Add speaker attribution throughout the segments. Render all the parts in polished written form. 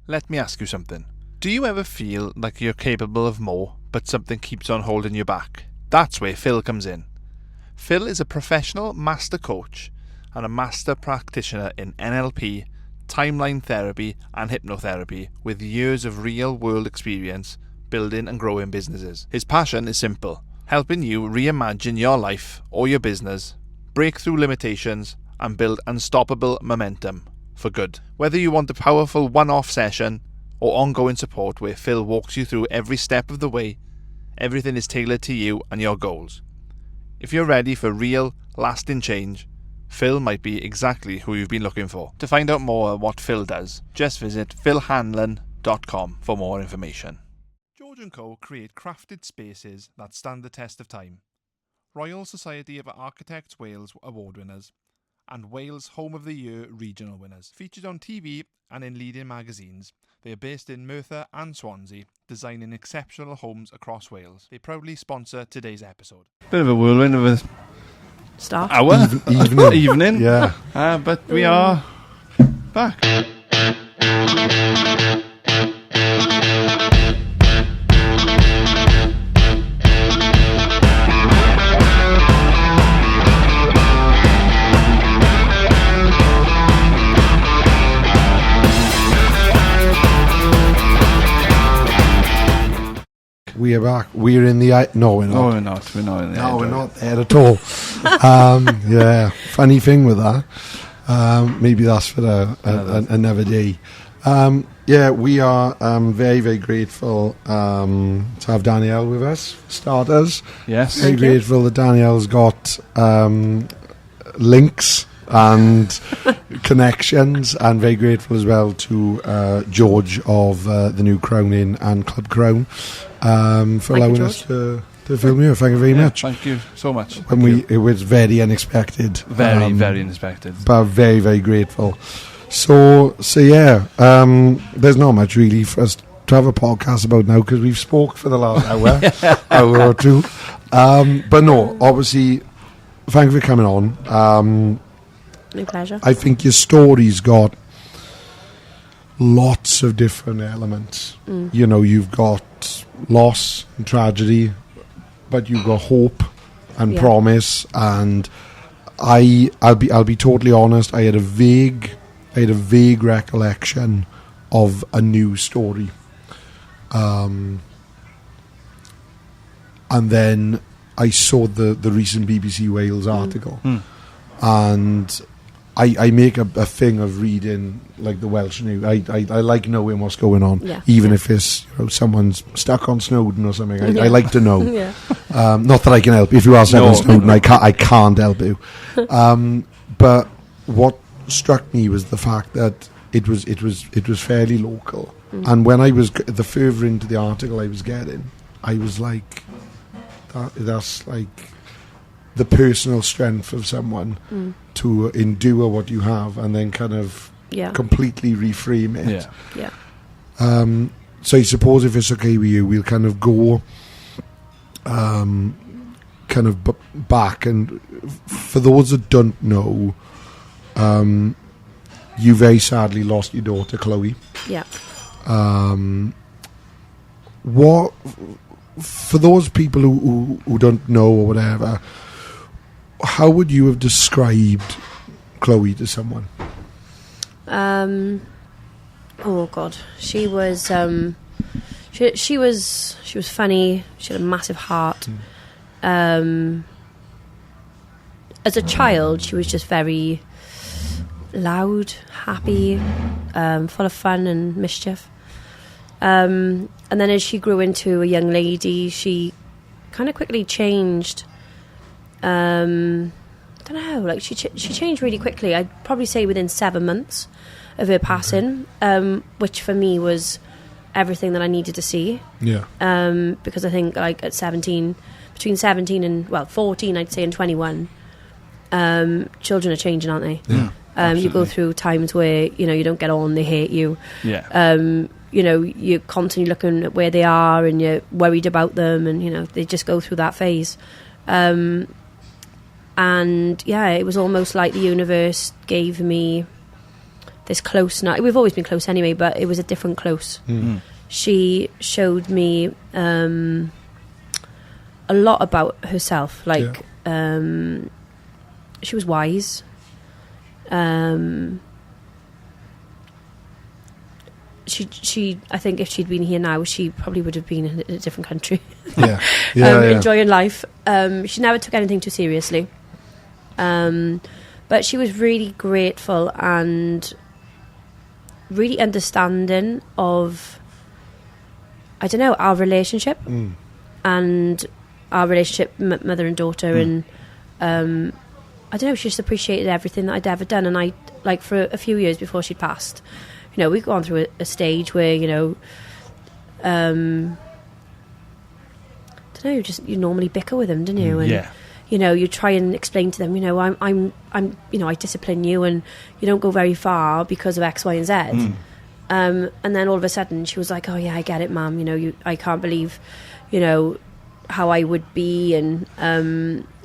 Speaker 1: Let me ask you something. Do you ever feel like you're capable of more, but something keeps on holding you back? That's where Phil comes in. Phil is a professional master coach and a master practitioner in NLP, timeline therapy and hypnotherapy with years of real-world experience building and growing businesses. His passion is simple: helping you reimagine your life or your business, break through limitations and build unstoppable momentum for good. Whether you want a powerful one-off session or ongoing support where Phil walks you through every step of the way, everything is tailored to you and your goals. If you're ready for real, lasting change, Phil might be exactly who you've been looking for. To find out more what Phil does, just visit philhanlon.com for more information. George & Co. create crafted spaces that stand the test of time. Royal Society of Architects Wales award winners and Wales Home of the Year regional winners. Featured on TV and in leading magazines, they are based in Merthyr and Swansea, designing exceptional homes across Wales. They proudly sponsor today's episode.
Speaker 2: Bit of a whirlwind of a
Speaker 3: start.
Speaker 2: Hour? Evening.
Speaker 4: Yeah.
Speaker 2: But we are back.
Speaker 4: We are back. We're in the... No, we're not.
Speaker 2: No, we're not. We're not in the
Speaker 4: No, we're not there at all. Yeah, funny thing with that. Maybe that's for another day. Yeah, we are very, very grateful to have Dannielle with us, for starters.
Speaker 2: Yes.
Speaker 4: Very grateful that Danielle's got links and connections, and very grateful as well to George of the new Crown Inn and Club Crown for allowing us to film you. Thank you very much.
Speaker 2: Thank you so much.
Speaker 4: It was very unexpected.
Speaker 2: Very, very unexpected.
Speaker 4: But very, very grateful. So yeah, there's not much really for us to have a podcast about now because we've spoke for the last hour or two. But no, obviously, thank you for coming on.
Speaker 3: My pleasure.
Speaker 4: I think your story's got lots of different elements. You know, you've got loss and tragedy, but you've got hope and promise. And I'll be totally honest. I had a vague recollection of a new story, and then I saw the recent BBC Wales article, and I make a thing of reading like the Welsh news. I like knowing what's going on, even if it's someone's stuck on Snowdon or something. I like to know. Not that I can help. If you are stuck on Snowdon, I can't help you. But what struck me was the fact that it was fairly local, and when I was the further into the article I was getting, I was like, that's like the personal strength of someone to endure what you have and then kind of completely reframe it. So I suppose if it's okay with you, we'll kind of go back, and for those that don't know, you very sadly lost your daughter Chloe. What, for those people who don't know or whatever, how would you have described Chloe to someone?
Speaker 3: Oh God, she was she was funny. She had a massive heart. As a child, she was just very loud, happy, full of fun and mischief. And then as she grew into a young lady, she kind of quickly changed. I don't know, like she changed really quickly. I'd probably say within 7 months of her passing, which for me was everything that I needed to see. Because I think like at 17, between 17 and 14, I'd say, and 21, children are changing, aren't they? You go through times where you don't get on, they hate you. You're constantly looking at where they are and you're worried about them, and they just go through that phase. And it was almost like the universe gave me this close now. We've always been close anyway, but it was a different close. She showed me a lot about herself. Like, she was wise. She I think if she'd been here now, she probably would have been in a different country. Enjoying life. She never took anything too seriously. But she was really grateful and really understanding of, I don't know, our relationship and our relationship, mother and daughter, and I don't know, she just appreciated everything that I'd ever done. And I, like, for a few years before she'd passed, you know, we've gone through a stage where, you know, I don't know, you normally bicker with them, don't you? And, you know, you try and explain to them, you know, I'm, you know, I discipline you, and you don't go very far because of X, Y, and Z. And then all of a sudden, she was like, "Oh yeah, I get it, Mum. You know, I can't believe, you know, how I would be, and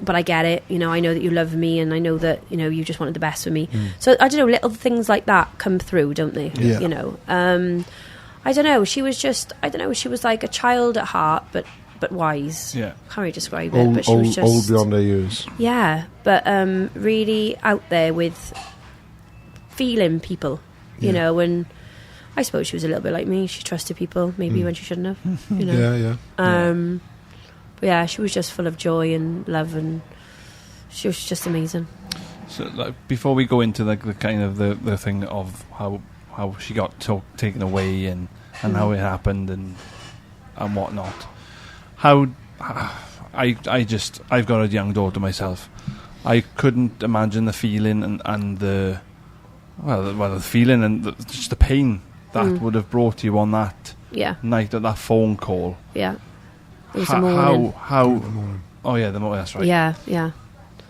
Speaker 3: but I get it. You know, I know that you love me, and I know that, you know, you just wanted the best for me." So I don't know, little things like that come through, don't they? You know, I don't know. She was just, I don't know. She was like a child at heart, but wise.
Speaker 1: Yeah.
Speaker 3: Can't really describe it, but she was just
Speaker 4: old beyond her years.
Speaker 3: Yeah, but really out there with feeling people, you know, and I suppose she was a little bit like me. She trusted people maybe when she shouldn't have, you know. But yeah, she was just full of joy and love, and she was just amazing.
Speaker 1: So, like, before we go into like the kind of the thing of how she got taken away and how it happened and whatnot, I've got a young daughter myself. I couldn't imagine the feeling and the feeling and just the pain that would have brought you on that night at that phone call.
Speaker 3: Yeah, it was the morning.
Speaker 1: Oh yeah, the morning. That's right.
Speaker 3: Yeah.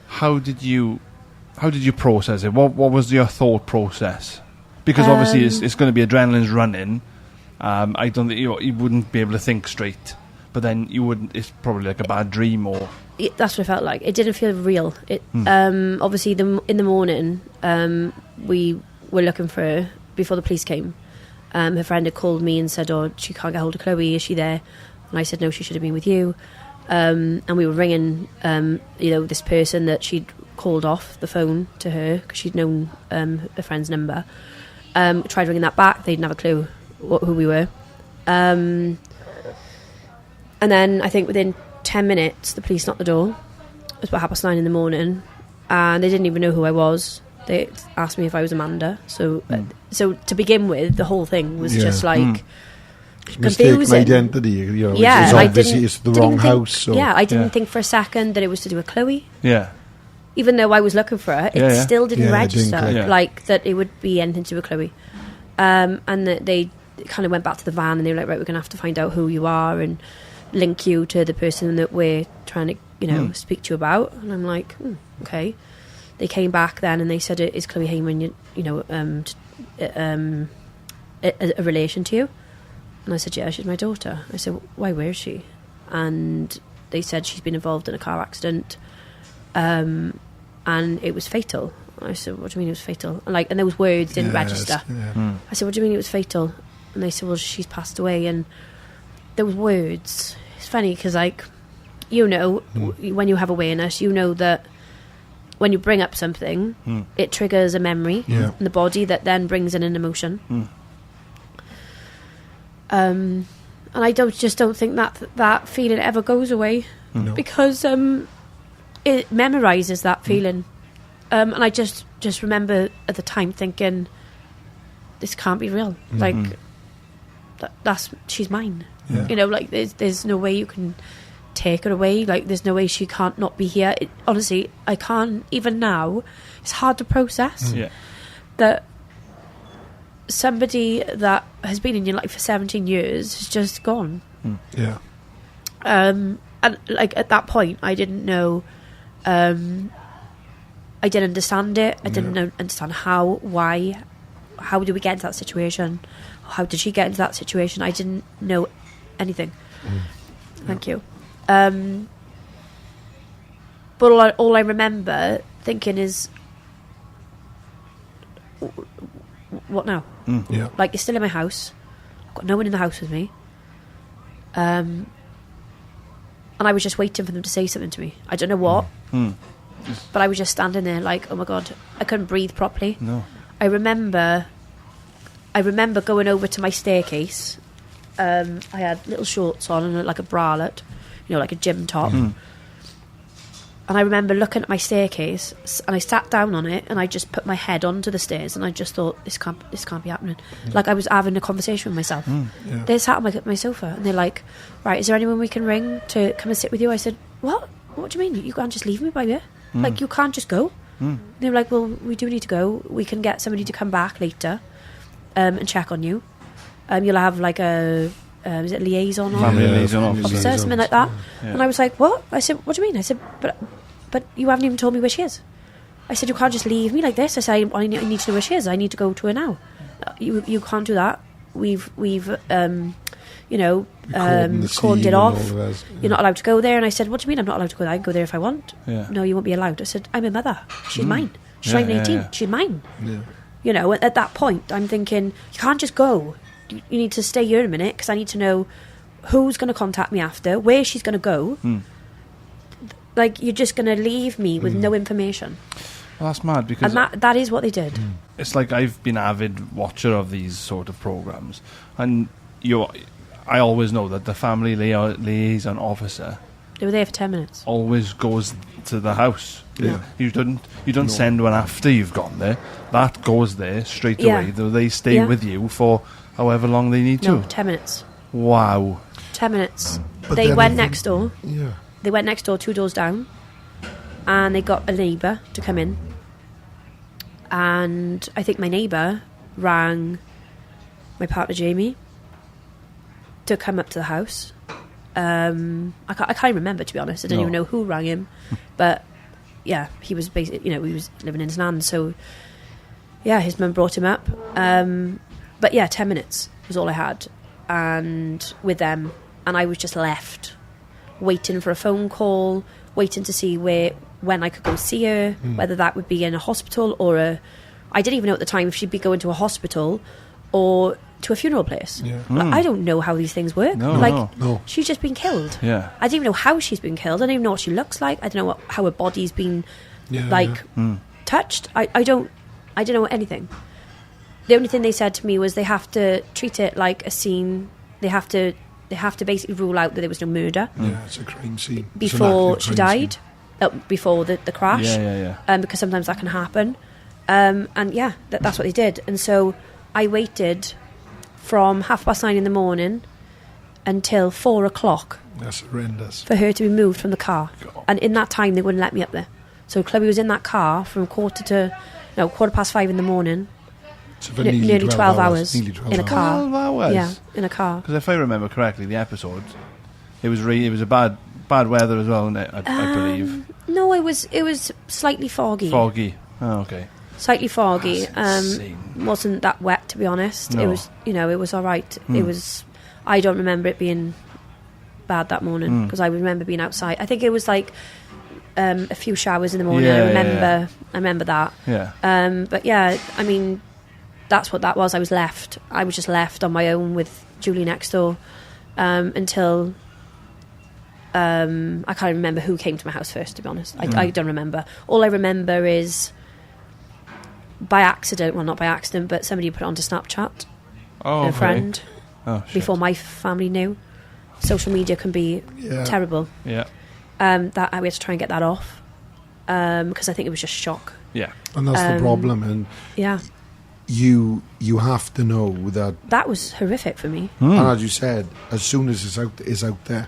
Speaker 1: How did you process it? What was your thought process? Because obviously it's going to be adrenaline's running. I don't think you wouldn't be able to think straight. But then you wouldn't. It's probably like a bad dream, or
Speaker 3: that's what it felt like. It didn't feel real. It obviously in the morning we were looking for her before the police came. Her friend had called me and said, "Oh, she can't get hold of Chloe. Is she there?" And I said, "No, she should have been with you." And we were ringing, you know, this person that she'd called off the phone to her because she'd known her friend's number. Tried ringing that back. They didn't have a clue who we were. And then I think within 10 minutes, the police knocked the door. It was about 9:30 in the morning, and they didn't even know who I was. They asked me if I was Amanda. So, so to begin with, the whole thing was just like confusing.
Speaker 4: Mistaken identity, you know.
Speaker 3: Yeah,
Speaker 4: it's obviously it's the wrong house. So.
Speaker 3: Yeah, I didn't think for a second that it was to do with Chloe.
Speaker 1: Yeah.
Speaker 3: Even though I was looking for her, it still didn't register like that it would be anything to do with Chloe. And that they kind of went back to the van and they were like, "Right, we're going to have to find out who you are and link you to the person that we're trying to, you know, speak to you about." And I'm like, okay. They came back then and they said, "Is Chloe Heyman, you know, a relation to you?" And I said, "Yeah, she's my daughter." I said, "Why, where is she?" And they said she's been involved in a car accident, and it was fatal. I said, "What do you mean it was fatal?" And those words didn't register. I said, "What do you mean it was fatal?" And they said, "Well, she's passed away." And those words, it's funny because, like, you know, when you have awareness, you know that when you bring up something, it triggers a memory in the body that then brings in an emotion. And I just don't think that feeling ever goes away because it memorises that feeling. And I just remember at the time thinking, this can't be real. Like, she's mine. You know, like there's no way you can take her away. Like, there's no way she can't not be here. Honestly, I can't even now. It's hard to process that somebody that has been in your life for 17 years has just gone. And like at that point, I didn't know. I didn't understand it. I didn't understand how, why, how did we get into that situation? How did she get into that situation? I didn't know anything. Thank you. But all I remember thinking is, what now?
Speaker 4: Yeah.
Speaker 3: Like, you're still in my house. I've got no one in the house with me. And I was just waiting for them to say something to me. I don't know what, but I was just standing there like, oh my God, I couldn't breathe properly.
Speaker 2: No.
Speaker 3: I remember going over to my staircase. I had little shorts on and like a bralette, like a gym top. And I remember looking at my staircase, and I sat down on it, and I just put my head onto the stairs, and I just thought, this can't be happening. Like, I was having a conversation with myself.
Speaker 4: Yeah.
Speaker 3: They sat on my sofa, and they're like, right, is there anyone we can ring to come and sit with you? I said, what? What do you mean? You can't just leave me by here? Like, you can't just go? They were like, well, we do need to go. We can get somebody to come back later and check on you. You'll have like a... is it liaison or
Speaker 2: Family liaison
Speaker 3: officer, something like that?
Speaker 2: Yeah.
Speaker 3: And I was like, what? I said, what do you mean? I said, but you haven't even told me where she is. I said, you can't just leave me like this. I said, I need to know where she is. I need to go to her now. You can't do that. We've cordoned it off. You're not allowed to go there. And I said, what do you mean I'm not allowed to go there? I can go there if I want.
Speaker 2: Yeah.
Speaker 3: No, you won't be allowed. I said, I'm a mother. She's mine. She's not even 18.
Speaker 2: Yeah.
Speaker 3: She's mine.
Speaker 4: Yeah.
Speaker 3: At that point, I'm thinking, you can't just go. You need to stay here a minute, because I need to know who's going to contact me after, where she's going to go. Like, you're just going to leave me with no information.
Speaker 2: Well, that's mad, because
Speaker 3: And that is what they did.
Speaker 2: it's like I've been an avid watcher of these sort of programs, and I always know that the family liaison officer
Speaker 3: They were there for 10 minutes.
Speaker 2: always goes to the house.
Speaker 4: Yeah.
Speaker 2: You don't send one after you've gone there. That goes there straight
Speaker 3: Yeah.
Speaker 2: away. They stay
Speaker 3: Yeah.
Speaker 2: with you for however long they need
Speaker 3: No,
Speaker 2: to.
Speaker 3: 10 minutes.
Speaker 2: Wow.
Speaker 3: 10 minutes.
Speaker 4: But
Speaker 3: They
Speaker 4: then
Speaker 3: went
Speaker 4: even-
Speaker 3: next door.
Speaker 4: Yeah.
Speaker 3: They went next door, 2 doors down, and they got a neighbour to come in. And I think my neighbour rang my partner Jamie to come up to the house. I can't remember, to be honest. I don't
Speaker 2: No.
Speaker 3: even know who rang him, but yeah, he was basically, he was living in his nan. So yeah, his mum brought him up. But yeah, 10 minutes was all I had, and with them, and I was just left waiting for a phone call, waiting to see when I could go see her, whether that would be in a hospital or I didn't even know at the time if she'd be going to a hospital or to a funeral place.
Speaker 4: Yeah.
Speaker 3: Like, I don't know how these things work.
Speaker 2: No,
Speaker 3: like,
Speaker 4: no.
Speaker 3: she's just been killed.
Speaker 2: Yeah.
Speaker 3: I don't even know how she's been killed. I don't even know what she looks like. I don't know how her body's been touched. I don't know anything. The only thing they said to me was they have to treat it like a scene. They have to basically rule out that there was no murder
Speaker 4: Yeah, it's a crime scene. It's an
Speaker 3: before
Speaker 4: active
Speaker 3: she
Speaker 4: crime
Speaker 3: died, before the crash.
Speaker 2: Yeah.
Speaker 3: Because sometimes that can happen. And yeah, that's what they did. And so I waited from 9:30 in the morning until 4 o'clock
Speaker 4: scene. That's horrendous.
Speaker 3: for her to be moved from the car. And in that time, they wouldn't let me up there. So Chloe was in that car from 5:15 in the morning,
Speaker 4: So for
Speaker 3: nearly 12 hours
Speaker 4: Nearly 12
Speaker 3: in a
Speaker 4: hours.
Speaker 3: car.
Speaker 2: 12 hours?
Speaker 3: Yeah, in a car.
Speaker 2: Because if I remember correctly, the episode, it was a bad weather as well, wasn't it? I believe.
Speaker 3: No, it was slightly foggy.
Speaker 2: Foggy. Oh, okay.
Speaker 3: Slightly foggy.
Speaker 2: That's insane.
Speaker 3: Wasn't that wet, to be honest.
Speaker 2: No.
Speaker 3: It was, it was all right. It was. I don't remember it being bad that morning because I remember being outside. I think it was like a few showers in the morning.
Speaker 2: Yeah,
Speaker 3: I remember that.
Speaker 2: Yeah.
Speaker 3: But yeah, I mean, that's what that was. I was just left on my own with Julie next door until I can't remember who came to my house first, to be honest. I don't remember. All I remember is by accident, well, not by accident, but somebody put it onto Snapchat,
Speaker 2: Oh,
Speaker 3: a
Speaker 2: okay.
Speaker 3: friend,
Speaker 2: Oh, shit.
Speaker 3: before my family knew. Social media can be terrible.
Speaker 2: Yeah.
Speaker 3: That we had to try and get that off because I think it was just shock.
Speaker 2: Yeah.
Speaker 4: And that's the problem. And
Speaker 3: Yeah,
Speaker 4: you have to know that,
Speaker 3: that was horrific for me.
Speaker 4: and as you said, as soon as it's out there.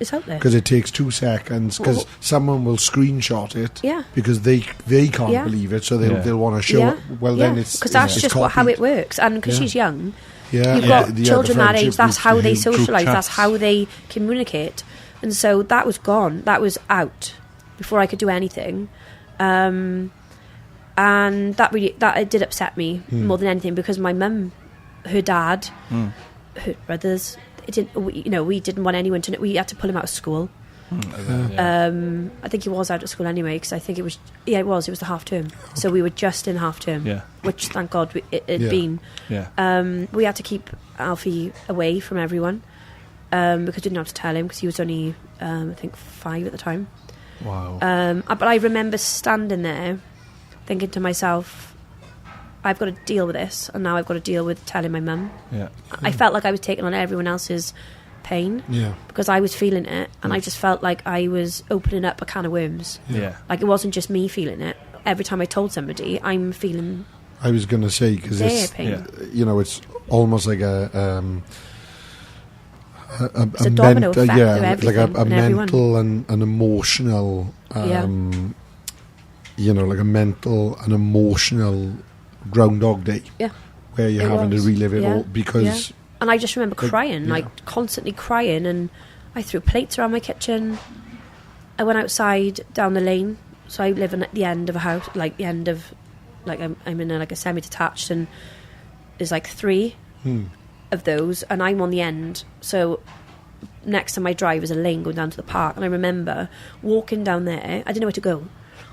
Speaker 3: It's out there.
Speaker 4: Because it takes 2 seconds, because someone will screenshot it
Speaker 3: Yeah.
Speaker 4: because they can't
Speaker 3: Yeah.
Speaker 4: believe it, so
Speaker 2: Yeah.
Speaker 4: they'll want to show
Speaker 3: Yeah.
Speaker 4: it. Well, then it's
Speaker 3: because that's
Speaker 4: it's
Speaker 3: just how
Speaker 4: copied.
Speaker 3: it works, and because
Speaker 4: Yeah.
Speaker 3: she's young.
Speaker 4: Yeah,
Speaker 3: You've
Speaker 4: yeah,
Speaker 3: got
Speaker 4: the
Speaker 3: children that
Speaker 4: friendship
Speaker 3: age, that's
Speaker 4: groups,
Speaker 3: how they
Speaker 4: the group
Speaker 3: socialise, that's
Speaker 2: chats.
Speaker 3: how they communicate. And so that was gone, that was out before I could do anything. And that it did upset me more than anything, because my mum, her dad, her brothers, we didn't want anyone to know. We had to pull him out of school. I think he was out of school anyway, because I think it was the half term. So we were just in half term, which thank God it'd been. We had to keep Alfie away from everyone because we didn't have to tell him, because he was only I think 5 at the time.
Speaker 2: Wow.
Speaker 3: But I remember standing there thinking to myself, I've got to deal with this, and now I've got to deal with telling my mum. I felt like I was taking on everyone else's pain because I was feeling it, and I just felt like I was opening up a can of worms. Like it wasn't just me feeling it. Every time I told somebody, I'm feeling.
Speaker 4: I was going to say, because it's
Speaker 3: pain.
Speaker 4: It's almost like a
Speaker 3: domino effect through everything,
Speaker 4: like a mental
Speaker 3: everyone.
Speaker 4: and emotional like a mental and emotional Groundhog Day, where you're having to relive it all, because
Speaker 3: and I just remember crying, like constantly crying, and I threw plates around my kitchen. I went outside down the lane, so I live at the end of a house, like the end of, like I'm in a semi-detached, and there's like 3 of those, and I'm on the end, so next to my drive is a lane going down to the park, and I remember walking down there. I didn't know where to go.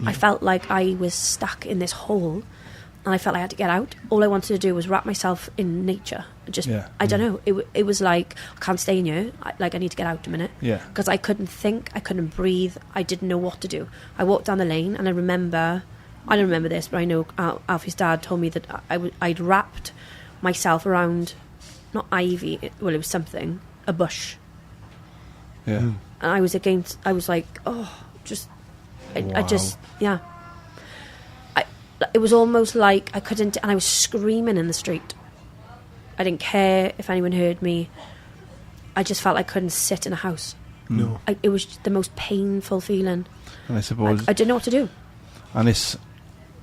Speaker 3: I felt like I was stuck in this hole, and I felt like I had to get out. All I wanted to do was wrap myself in nature. I don't know. It was like, I can't stay in here. I need to get out a minute. Because I couldn't think. I couldn't breathe. I didn't know what to do. I walked down the lane, and I don't remember this, but I know Alfie's dad told me that I'd wrapped myself around, not ivy, it was something, a bush. And I was like, it was almost like I couldn't, and I was screaming in the street. I didn't care if anyone heard me. I just felt I couldn't sit in a house.
Speaker 4: No.
Speaker 3: It was the most painful feeling.
Speaker 2: And I suppose
Speaker 3: I didn't know what to do.
Speaker 2: And it's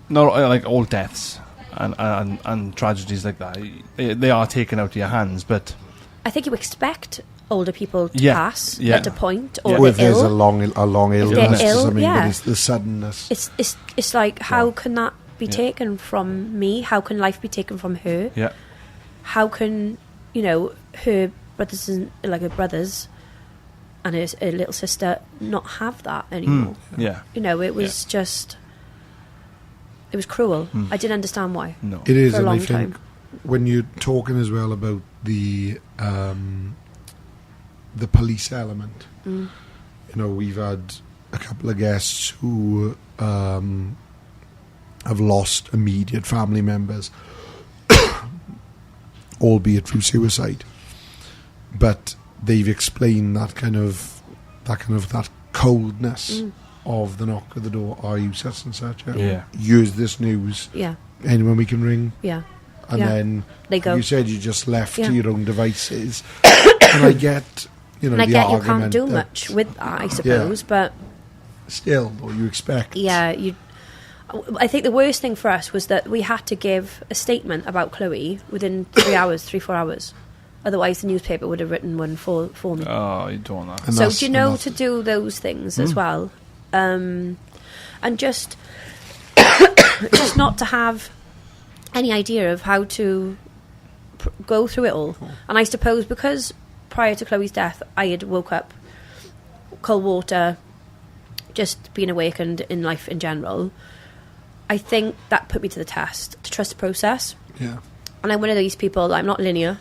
Speaker 2: not like all deaths and tragedies like that. They are taken out of your hands, but
Speaker 3: I think you expect older people to pass at a point, or
Speaker 4: if there's a long illness or something, but it's the suddenness.
Speaker 3: It's like, how can that be taken from me? How can life be taken from her? How can her brothers and her brothers and her little sister not have that anymore? It was just, it was cruel. I didn't understand why.
Speaker 2: No,
Speaker 4: it is,
Speaker 3: for a
Speaker 4: and
Speaker 3: long
Speaker 4: I think
Speaker 3: time.
Speaker 4: When you're talking as well about the police element, we've had a couple of guests who have lost immediate family members, albeit through suicide, but they've explained that coldness of the knock at the door. Are you such and such? Use this news. Anyone we can ring. And then
Speaker 3: they go.
Speaker 4: You said you just left to your own devices, and I get.
Speaker 3: And I get you can't do much with that, I suppose, but
Speaker 4: still, though, you expect.
Speaker 3: I think the worst thing for us was that we had to give a statement about Chloe within 3-4 hours. Otherwise, the newspaper would have written one for me.
Speaker 2: Oh, you don't know.
Speaker 3: So do you know to do those things as well? And just not to have any idea of how to go through it all. And I suppose because prior to Chloe's death, I had woke up, cold water, just being awakened in life in general. I think that put me to the test, to trust the process. And I'm one of these people, I'm not linear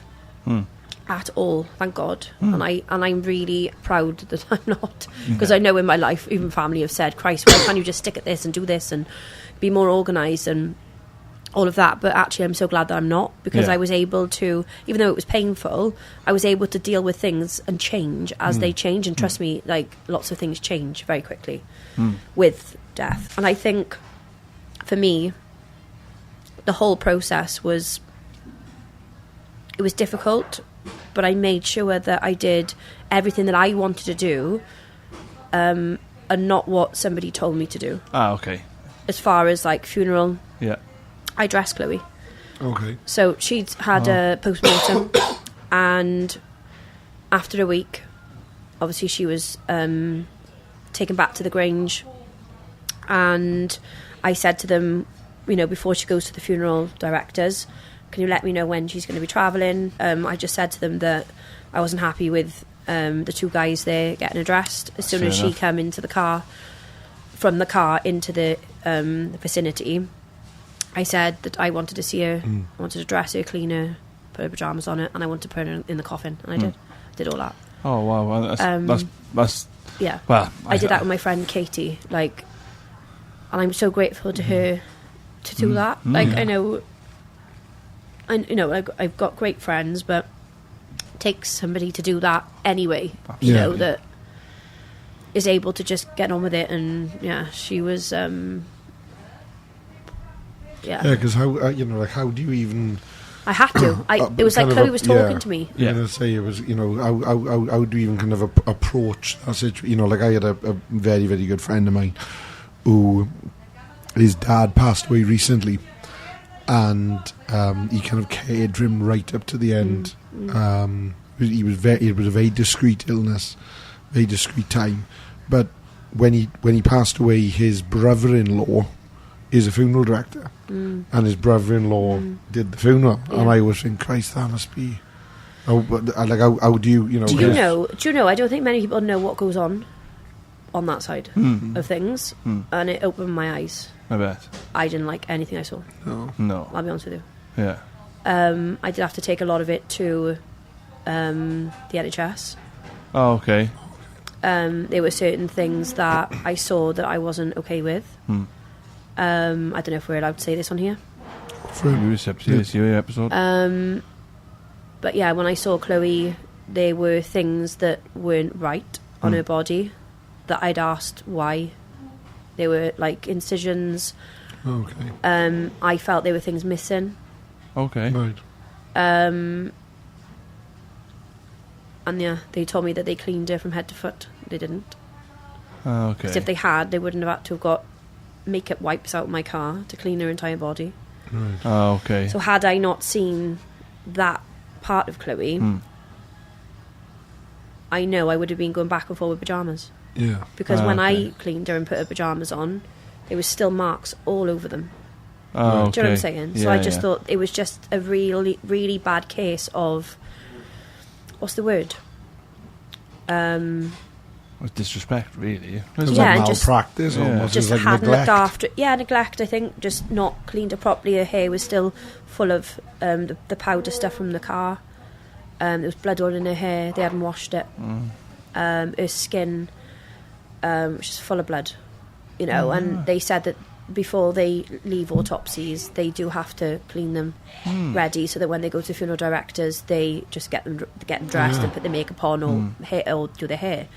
Speaker 3: at all, thank God. And I'm really proud that I'm not, because I know in my life, even family have said, Christ, why can't you just stick at this and do this and be more organised and all of that? But actually I'm so glad that I'm not, because I was able to, even though it was painful, I was able to deal with things and change as they change. And trust me, like, lots of things change very quickly with death. And I think for me, the whole process was difficult, but I made sure that I did everything that I wanted to do, and not what somebody told me to do.
Speaker 2: Okay.
Speaker 3: As far as like funeral, I dressed Chloe.
Speaker 4: Okay.
Speaker 3: So she'd had a post-mortem, and after a week, obviously she was taken back to the Grange, and I said to them, before she goes to the funeral directors, can you let me know when she's going to be travelling? I just said to them that I wasn't happy with the two guys there getting her dressed. As soon
Speaker 2: Fair
Speaker 3: as she
Speaker 2: enough.
Speaker 3: came into the car, from the car into the vicinity, I said that I wanted to see her, I wanted to dress her, clean her, put her pyjamas on her, and I wanted to put her in the coffin, and I did all that.
Speaker 2: Oh wow, well, that's
Speaker 3: Yeah,
Speaker 2: well.
Speaker 3: I did that with my friend Katie, like, and I'm so grateful to her to do that. Like, I know, I've got great friends, but it takes somebody to do that anyway. You
Speaker 4: Yeah.
Speaker 3: know, that is able to just get on with it, and yeah, she was,
Speaker 4: Yeah, because how how do you even?
Speaker 3: I had to. It was like
Speaker 4: kind of
Speaker 3: Chloe was talking to me.
Speaker 2: Yeah.
Speaker 4: I'm gonna say it was how do you even kind of approach that situation? Like I had a very very good friend of mine who his dad passed away recently, and he kind of cared for him right up to the end. It was a very discreet illness, very discreet time, but when he passed away, his brother-in-law is a funeral director, and his brother-in-law did the funeral, and I always think, Christ, that must be. How do you
Speaker 3: Do you know? I don't think many people know what goes on that side of things, and it opened my eyes.
Speaker 2: I bet.
Speaker 3: I didn't like anything I saw.
Speaker 2: No.
Speaker 3: I'll be honest with you.
Speaker 2: Yeah.
Speaker 3: I did have to take a lot of it to the NHS.
Speaker 2: Oh, okay.
Speaker 3: There were certain things that I saw that I wasn't okay with. I don't know if we're allowed to say this on here.
Speaker 2: Your episode.
Speaker 3: But yeah, when I saw Chloe, there were things that weren't right on her body that I'd asked why. There were like incisions.
Speaker 4: Okay.
Speaker 3: I felt there were things missing.
Speaker 2: Okay.
Speaker 4: Right.
Speaker 3: And yeah, they told me that they cleaned her from head to foot. They didn't.
Speaker 2: Oh, okay.
Speaker 3: Because if they had, they wouldn't have had to have got makeup wipes out of my car to clean her entire body.
Speaker 4: Right.
Speaker 2: Oh, okay.
Speaker 3: So had I not seen that part of Chloe, I know I would have been going back and forth with pyjamas.
Speaker 4: Yeah.
Speaker 3: Because when
Speaker 2: okay.
Speaker 3: I cleaned her and put her pyjamas on, there was still marks all over them.
Speaker 2: Oh, okay.
Speaker 3: Do you know what I'm saying? So I just thought it was just a really, really bad case of, what's the word?
Speaker 2: With disrespect, really.
Speaker 4: It was
Speaker 3: Yeah,
Speaker 4: like
Speaker 3: and just-
Speaker 4: malpractice almost.
Speaker 3: Just
Speaker 4: It was like
Speaker 3: hadn't
Speaker 4: neglect.
Speaker 3: looked after. Yeah, neglect. I think just not cleaned her properly. Her hair was still full of the powder stuff from the car. There was blood all in her hair. They hadn't washed it. Her skin was just full of blood. You know, and they said that before they leave autopsies, they do have to clean them ready, so that when they go to funeral directors, they just get them dressed and put the makeup on or do their hair.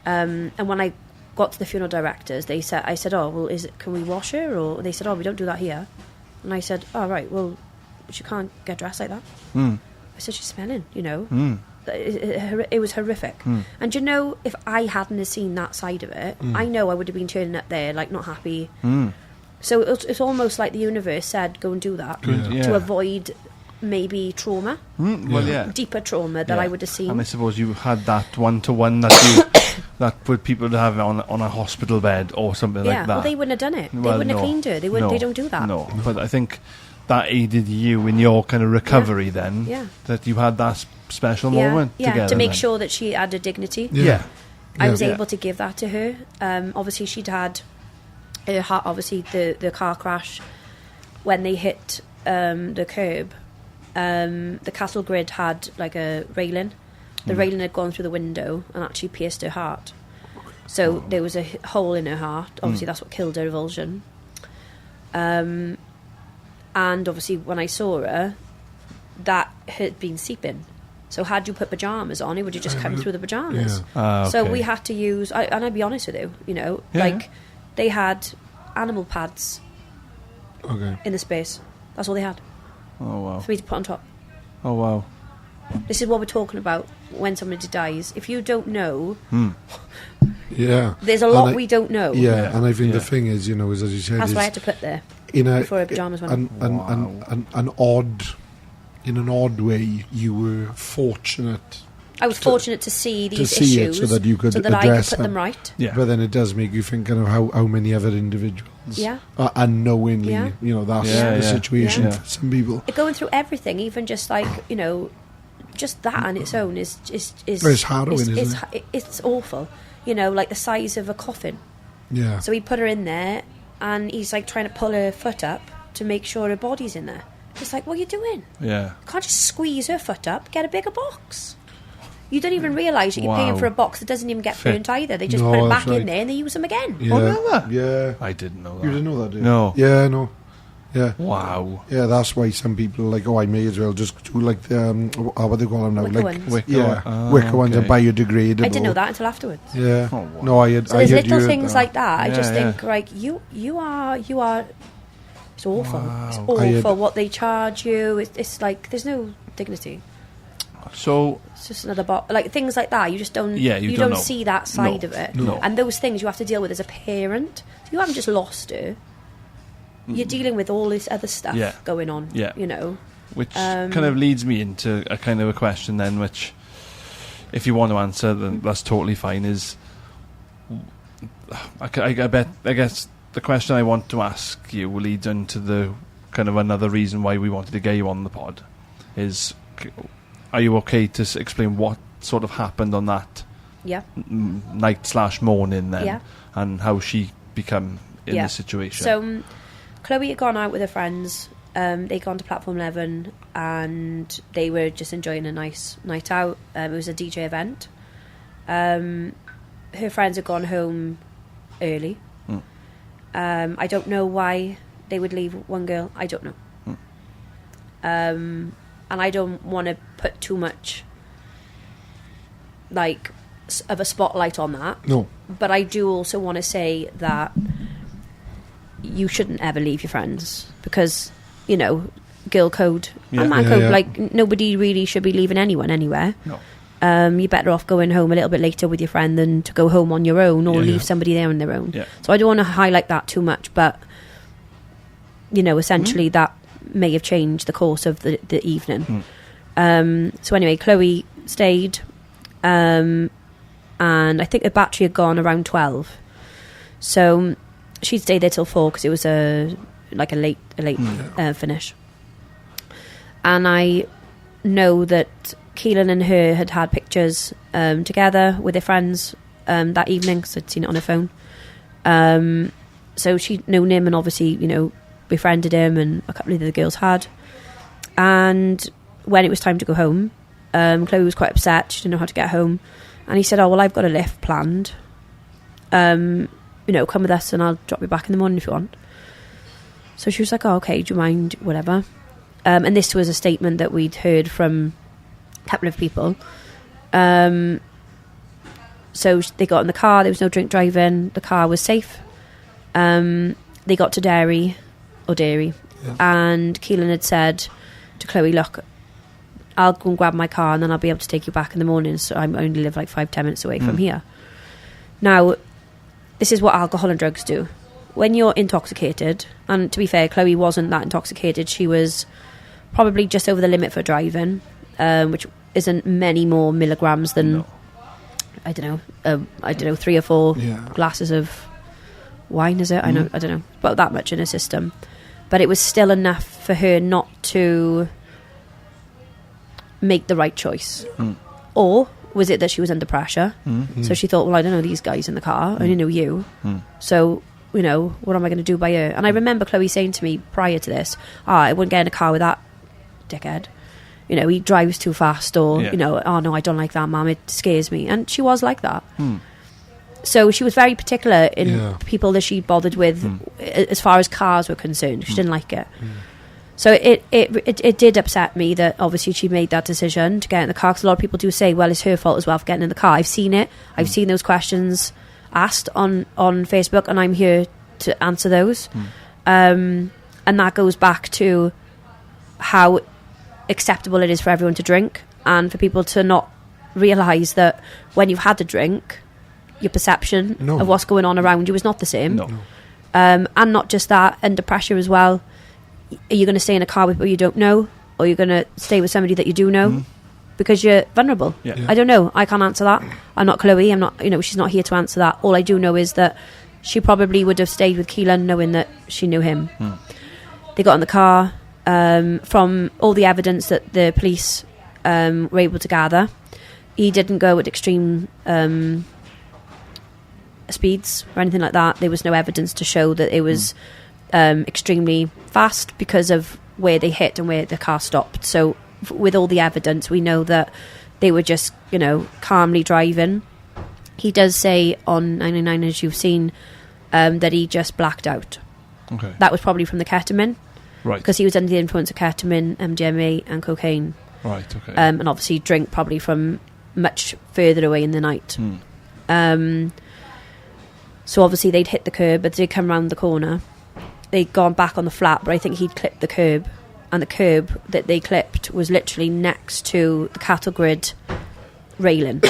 Speaker 3: And when I got to the funeral directors, I said, oh, well, can we wash her? Or they said, oh, we don't do that here. And I said, oh, right, well, she can't get dressed like that. I said, she's smelling, you know. It was horrific. And you know, if I hadn't have seen that side of it, I know I would have been turning up there, like, not happy. So it's almost like the universe said, go and do that to avoid maybe trauma,
Speaker 2: Well, yeah.
Speaker 3: deeper trauma that I would have seen.
Speaker 2: And I suppose you had that one-to-one that would people have on a hospital bed or something like that.
Speaker 3: Well, they wouldn't have done it. They
Speaker 2: Well,
Speaker 3: wouldn't
Speaker 2: no.
Speaker 3: have cleaned her. They wouldn't.
Speaker 2: No.
Speaker 3: They don't do that.
Speaker 2: No, but I think that aided you in your kind of recovery then.
Speaker 3: Yeah.
Speaker 2: That you had that special moment together.
Speaker 3: to make
Speaker 2: then.
Speaker 3: sure that she had her dignity.
Speaker 2: Yeah.
Speaker 3: I was
Speaker 2: Yeah.
Speaker 3: able to give that to her. Obviously, she'd had her heart. Obviously, the car crash when they hit the curb. The castle grid had like a railing. The railing had gone through the window and actually pierced her heart. So there was a hole in her heart. Obviously, that's what killed her, revulsion. And obviously, when I saw her, that had been seeping. So had you put pyjamas on, it would have just come through the pyjamas.
Speaker 2: Okay.
Speaker 3: So we had to use, and I'd be honest with you, you know, like they had animal pads in the space. That's all they had
Speaker 2: Oh wow.
Speaker 3: for me to put on top.
Speaker 2: Oh wow.
Speaker 3: This is what we're talking about when somebody dies. If you don't know, there's a lot we don't know.
Speaker 4: Yeah, and I think the thing is, you know, is as you said,
Speaker 3: That's what I had to put there
Speaker 4: in a
Speaker 3: before her pyjamas went on.
Speaker 4: in an odd way, you were fortunate.
Speaker 3: I was fortunate to see these
Speaker 4: see it
Speaker 3: issues
Speaker 4: so that you could
Speaker 3: I could
Speaker 4: address
Speaker 3: put them
Speaker 4: them.
Speaker 3: right.
Speaker 2: Yeah.
Speaker 4: But then it does make you think kind of how many other individuals unknowingly,
Speaker 3: Yeah.
Speaker 4: you know, that's
Speaker 2: Yeah,
Speaker 4: the
Speaker 2: yeah.
Speaker 4: situation
Speaker 2: Yeah.
Speaker 4: for some people.
Speaker 3: Going through everything, even just like, you know, just that on its own is
Speaker 4: It's harrowing, isn't it?
Speaker 3: It's awful. You know, like the size of a coffin.
Speaker 4: Yeah.
Speaker 3: So he put her in there, and he's like trying to pull her foot up to make sure her body's in there. It's like, what are you doing?
Speaker 2: Yeah.
Speaker 3: You can't just squeeze her foot up. Get a bigger box. You don't even realise that you're paying
Speaker 2: Wow.
Speaker 3: for a box that doesn't even get
Speaker 2: Fit.
Speaker 3: burnt either. They just
Speaker 4: No,
Speaker 3: put it
Speaker 4: that's
Speaker 3: back in
Speaker 4: right.
Speaker 3: there and they use them again.
Speaker 4: Yeah.
Speaker 2: Oh, really?
Speaker 4: Yeah.
Speaker 2: I didn't know that.
Speaker 4: You didn't know that, did you?
Speaker 2: No.
Speaker 4: Yeah, no. Yeah.
Speaker 2: Wow.
Speaker 4: Yeah, that's why some people are like, oh, I may as well just do like the, what they call them now?
Speaker 3: Wicker
Speaker 4: like,
Speaker 3: ones.
Speaker 2: Wicker.
Speaker 4: yeah, wicker ones are
Speaker 2: okay.
Speaker 4: biodegradable.
Speaker 3: I didn't know that until afterwards.
Speaker 4: Yeah.
Speaker 2: Oh, wow.
Speaker 4: No, I had.
Speaker 3: So
Speaker 4: I
Speaker 3: there's
Speaker 4: had
Speaker 3: little
Speaker 4: heard
Speaker 3: things
Speaker 4: that.
Speaker 3: like that. I
Speaker 2: Yeah,
Speaker 3: just
Speaker 2: yeah.
Speaker 3: think, like, you are. It's awful. It's
Speaker 2: Wow.
Speaker 3: awful what they charge you. It's like there's no dignity.
Speaker 2: So,
Speaker 3: It's just another like things like that. You just don't.
Speaker 2: Yeah, you don't know.
Speaker 3: see that side
Speaker 2: No,
Speaker 3: of it.
Speaker 2: no.
Speaker 3: And those things you have to deal with as a parent. You haven't just lost her. You're dealing with all this other stuff
Speaker 2: Yeah.
Speaker 3: going on.
Speaker 2: Yeah.
Speaker 3: You know.
Speaker 2: which kind of leads me into a kind of a question then, which, if you want to answer, then that's totally fine. Is I guess the question I want to ask you leads into the kind of another reason why we wanted to get you on the pod. Is, are you okay to explain what sort of happened on that
Speaker 3: Yeah.
Speaker 2: night/morning then,
Speaker 3: Yeah.
Speaker 2: and how she become in
Speaker 3: Yeah.
Speaker 2: this situation?
Speaker 3: So, Chloe had gone out with her friends. They'd gone to Platform 11 and they were just enjoying a nice night out. It was a DJ event. Her friends had gone home early. I don't know why they would leave one girl. I don't know. And I don't want to put too much like of a spotlight on that.
Speaker 4: No.
Speaker 3: But I do also want to say that you shouldn't ever leave your friends because, you know, girl code
Speaker 2: Yeah.
Speaker 3: and man
Speaker 4: Yeah,
Speaker 3: code,
Speaker 4: yeah.
Speaker 3: like nobody really should be leaving anyone anywhere.
Speaker 2: No.
Speaker 3: You're better off going home a little bit later with your friend than to go home on your own or
Speaker 2: Yeah.
Speaker 3: leave somebody there on their own.
Speaker 2: Yeah.
Speaker 3: So I don't want to highlight that too much, but, you know, essentially that may have changed the course of the evening. So anyway, Chloe stayed, and I think the battery had gone around 12. So she'd stayed there till 4 because it was a late finish. And I know that Keelan and her had pictures together with their friends that evening because I'd seen it on her phone. So she'd known him and obviously, you know, befriended him, and a couple of the other girls had. And when it was time to go home, Chloe was quite upset. She didn't know how to get home. And he said, oh, well, I've got a lift planned. You know, come with us and I'll drop you back in the morning if you want. So she was like, oh, okay, do you mind? Whatever. And this was a statement that we'd heard from a couple of people. So they got in the car. There was no drink driving. The car was safe. They got to Derry. And Keelan had said to Chloe, look, I'll go and grab my car and then I'll be able to take you back in the morning. So I only live like 5-10 minutes away from here. Now, this is what alcohol and drugs do. When you're intoxicated, and to be fair, Chloe wasn't that intoxicated. She was probably just over the limit for driving, which isn't many more milligrams than, I don't know, 3 or 4 glasses of wine, is it? I don't know, about that much in her system. But it was still enough for her not to make the right choice. Or was it that she was under pressure? So she thought, well, I don't know these guys in the car. I only know you. So, you know, what am I going to do by her? And I remember Chloe saying to me prior to this, I wouldn't get in a car with that dickhead. You know, he drives too fast, or, you know, oh, no, I don't like that, Mum. It scares me. And she was like that. So she was very particular in people that she bothered with as far as cars were concerned. She didn't like it. So it did upset me that obviously she made that decision to get in the car, because a lot of people do say, well, it's her fault as well for getting in the car. I've seen it. I've seen those questions asked on Facebook, and I'm here to answer those. And that goes back to how acceptable it is for everyone to drink, and for people to not realise that when you've had the drink, your perception of what's going on around you is not the same. And not just that, under pressure as well. Are you going to stay in a car with people you don't know, or are you going to stay with somebody that you do know? Because you're vulnerable. I don't know. I can't answer that. I'm not Chloe. I'm not, you know, she's not here to answer that. All I do know is that she probably would have stayed with Keelan knowing that she knew him. They got in the car. From all the evidence that the police were able to gather. He didn't go at extreme speeds or anything like that. There was no evidence to show that it was extremely fast because of where they hit and where the car stopped. So with all the evidence, we know that they were just, calmly driving. He does say on 999, as you've seen, that he just blacked out.
Speaker 2: Okay.
Speaker 3: That was probably from the ketamine.
Speaker 2: Right.
Speaker 3: Because he was under the influence of ketamine, MDMA and cocaine.
Speaker 2: Right, okay.
Speaker 3: And obviously drink probably from much further away in the night. So obviously they'd hit the curb, but they'd come round the corner. They'd gone back on the flat, but I think he'd clipped the curb. And the curb that they clipped was literally next to the cattle grid railing.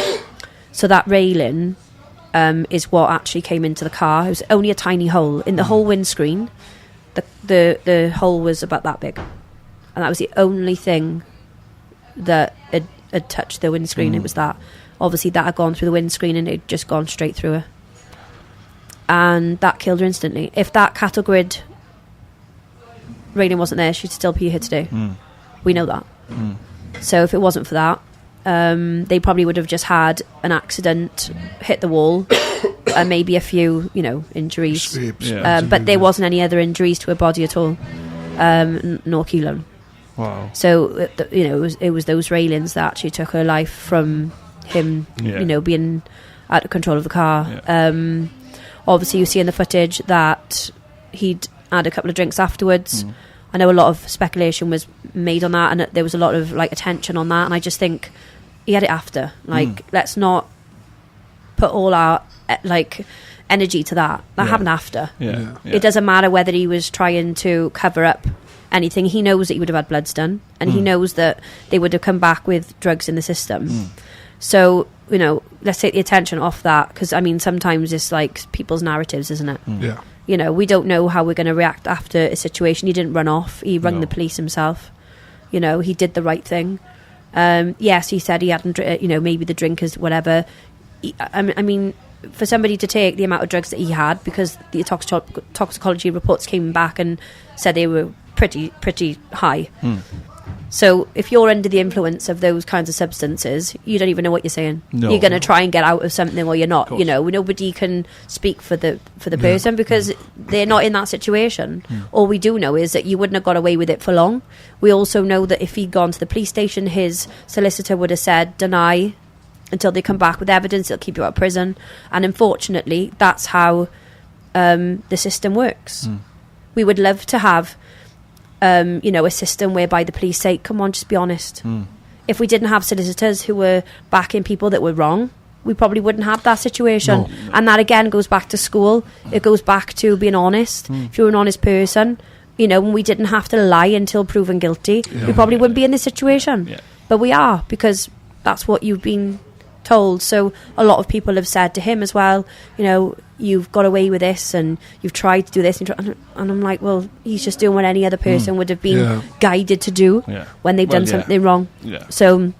Speaker 3: So that railing is what actually came into the car. It was only a tiny hole. In the whole windscreen, the hole was about that big. And that was the only thing that had touched the windscreen. It was that. Obviously that had gone through the windscreen and it had just gone straight through her. And that killed her instantly. If that cattle grid railing wasn't there, she'd still be here today. We know that. So if it wasn't for that, they probably would have just had an accident, hit the wall, and maybe a few, injuries. But there wasn't any other injuries to her body at all, nor kilo.
Speaker 2: Wow.
Speaker 3: So it was those railings that actually took her life from him, being out of control of the car.
Speaker 2: Yeah.
Speaker 3: Obviously, you see in the footage that he'd had a couple of drinks afterwards. I know a lot of speculation was made on that, and there was a lot of attention on that. And I just think he had it after. Let's not put all our energy to that. That happened after.
Speaker 2: Yeah.
Speaker 3: It doesn't matter whether he was trying to cover up anything. He knows that he would have had bloods done, and he knows that they would have come back with drugs in the system. So let's take the attention off that, because sometimes it's people's narratives, isn't it?
Speaker 4: Yeah.
Speaker 3: We don't know how we're going to react after a situation. He didn't run off. He rang the police himself. He did the right thing. Yes, he said he hadn't, maybe the drinkers, whatever. For somebody to take the amount of drugs that he had, because the toxicology reports came back and said they were pretty high. So if you're under the influence of those kinds of substances, you don't even know what you're saying.
Speaker 2: No.
Speaker 3: You're going to try and get out of something, or you're not. Nobody can speak for the person, because they're not in that situation. All we do know is that you wouldn't have got away with it for long. We also know that if he'd gone to the police station, his solicitor would have said, deny until they come back with evidence. They'll keep you out of prison. And unfortunately, that's how the system works. We would love to have a system whereby the police say, come on, just be honest. If we didn't have solicitors who were backing people that were wrong, we probably wouldn't have that situation. No. And that again goes back to school. It goes back to being honest. If you're an honest person, when we didn't have to lie until proven guilty, we probably wouldn't be in this situation. But we are, because that's what you've been told. So a lot of people have said to him as well, you've got away with this and you've tried to do this, and I'm like, well, he's just doing what any other person would have been guided to do when they've done something wrong. So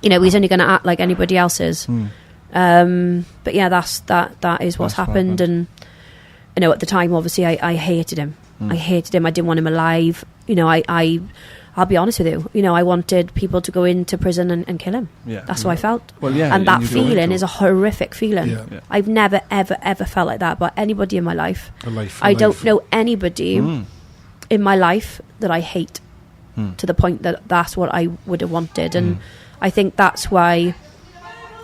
Speaker 3: he's only going to act like anybody else is. But that is what's happened. And at the time, obviously, I hated him. I hated him. I didn't want him alive. I'll be honest with you. I wanted people to go into prison and kill him. That's how I felt.
Speaker 2: Well,
Speaker 3: and that feeling is a horrific feeling. I've never, ever, ever felt like that about anybody in my life. I don't know anybody in my life that I hate to the point that that's what I would have wanted. And I think that's why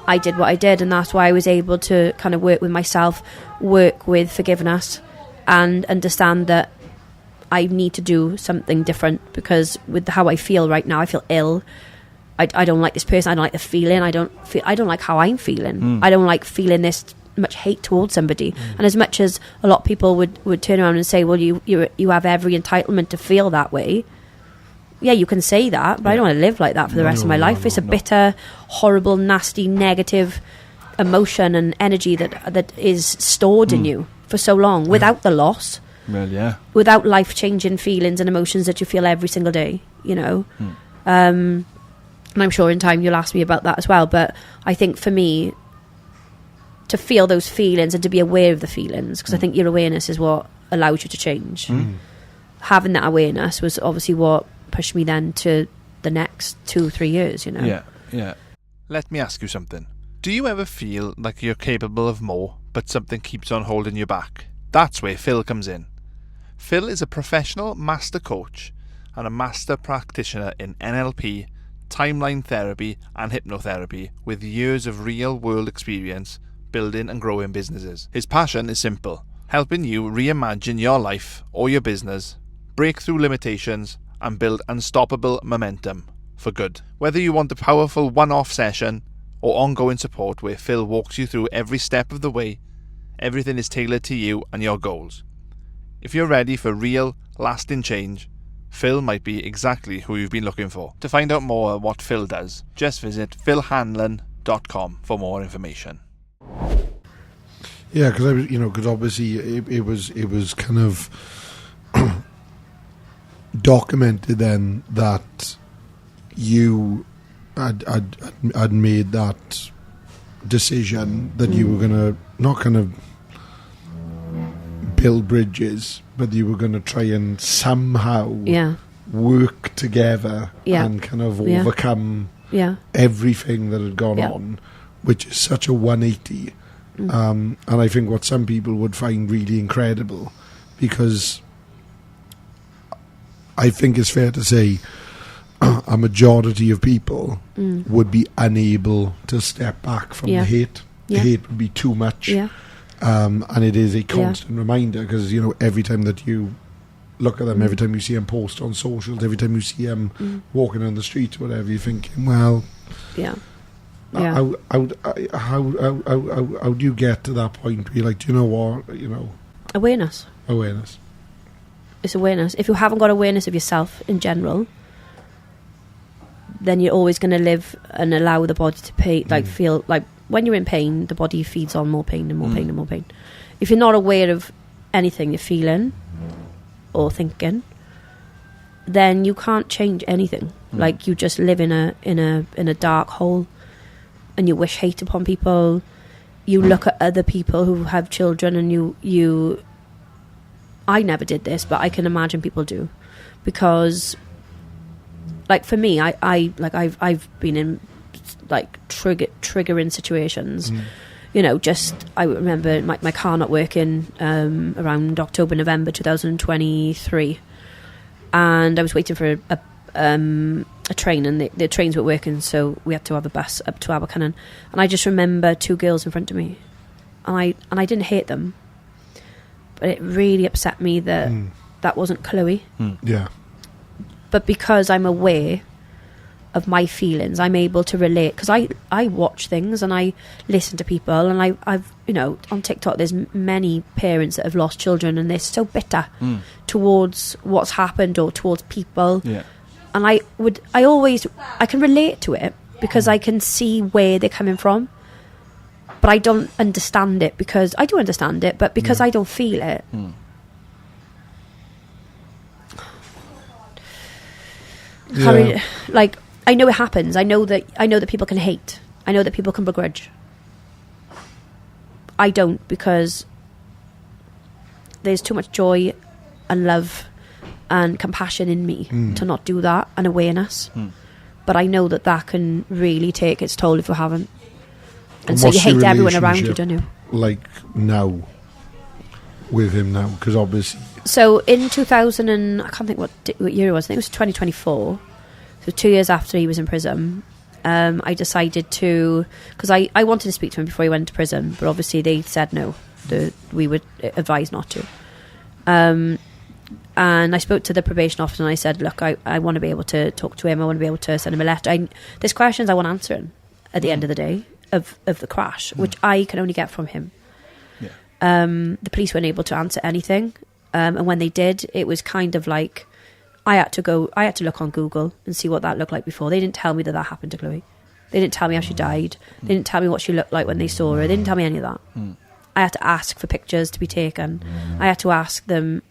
Speaker 3: I did what I did, and that's why I was able to kind of work with myself, work with forgiveness, and understand that I need to do something different, because with how I feel right now, I feel ill. I don't like this person. I don't like the feeling. I don't like how I'm feeling. I don't like feeling this much hate towards somebody. And as much as a lot of people would turn around and say, well, you have every entitlement to feel that way. Yeah, you can say that, but I don't want to live like that for the rest of my life. It's a bitter, horrible, nasty, negative emotion and energy that is stored in you for so long without the loss.
Speaker 2: Well, yeah.
Speaker 3: Without life-changing feelings and emotions that you feel every single day, And I'm sure in time you'll ask me about that as well. But I think for me, to feel those feelings and to be aware of the feelings, because I think your awareness is what allows you to change. Having that awareness was obviously what pushed me then to the next 2-3 years, you know.
Speaker 2: Yeah.
Speaker 1: Let me ask you something. Do you ever feel like you're capable of more, but something keeps on holding you back? That's where Phil comes in. Phil is a professional master coach and a master practitioner in NLP, timeline therapy and hypnotherapy with years of real-world experience building and growing businesses. His passion is simple: helping you reimagine your life or your business, break through limitations and build unstoppable momentum for good. Whether you want a powerful one-off session or ongoing support where Phil walks you through every step of the way, everything is tailored to you and your goals. If you're ready for real, lasting change, Phil might be exactly who you've been looking for. To find out more on what Phil does, just visit philhanlon.com for more information.
Speaker 4: Yeah, because because obviously it was kind of documented then that you had made that decision that you were going to not kind of build bridges, but you were going to try and somehow work together and kind of overcome everything that had gone on, which is such a 180. And I think what some people would find really incredible, because I think it's fair to say a majority of people would be unable to step back from the hate. The hate would be too much. And it is a constant reminder, because every time that you look at them, every time you see them post on socials, every time you see them walking on the street or whatever, you're thinking, well, how do you get to that point where you're like, do you know what,
Speaker 3: Awareness. It's awareness. If you haven't got awareness of yourself in general, then you're always going to live and allow the body to feel like when you're in pain, the body feeds on more pain and more pain and more pain. If you're not aware of anything you're feeling or thinking, then you can't change anything. Like, you just live in a dark hole, and you wish hate upon people. You look at other people who have children, and you I never did this, but I can imagine people do, because like for me, I've been in like triggering situations. I remember my car not working around October, November 2023, and I was waiting for a train, and the trains weren't working, so we had to have a bus up to Abercynon. And I just remember 2 girls in front of me, and I didn't hate them, but it really upset me that that wasn't Chloe. But because I'm aware of my feelings, I'm able to relate, because I watch things and I listen to people, and I've on TikTok there's many parents that have lost children, and they're so bitter towards what's happened or towards people. And I can relate to it, because I can see where they're coming from, but I don't understand it, because I do understand it, but because I don't feel it. Like, I know it happens. I know that people can hate. I know that people can begrudge. I don't, because there's too much joy and love and compassion in me to not do that, and awareness. But I know that can really take its toll if you haven't. And so you hate everyone around you, don't you?
Speaker 4: Like now, with him now, because obviously. So
Speaker 3: in 2000, and I can't think what year it was. I think it was 2024. So 2 years after he was in prison, I decided to, because I wanted to speak to him before he went to prison, but obviously they said no. We would advise not to. And I spoke to the probation officer, and I said, look, I want to be able to talk to him. I want to be able to send him a letter. There's questions I want answering at the end of the day of the crash, which I can only get from him. The police weren't able to answer anything. And when they did, it was kind of like, I had to look on Google and see what that looked like before. They didn't tell me that happened to Chloe. They didn't tell me how she died. They didn't tell me what she looked like when they saw her. They didn't tell me any of that. I had to ask for pictures to be taken. I had to ask them,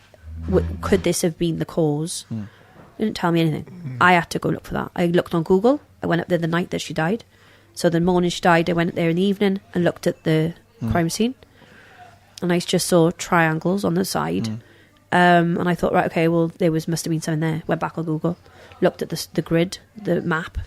Speaker 3: could this have been the cause? They didn't tell me anything. I had to go look for that. I looked on Google. I went up there the night that she died. So the morning she died, I went up there in the evening and looked at the crime scene. And I just saw triangles on the side. And I thought, right, okay, well, must have been something there. Went back on Google, looked at the grid, the map,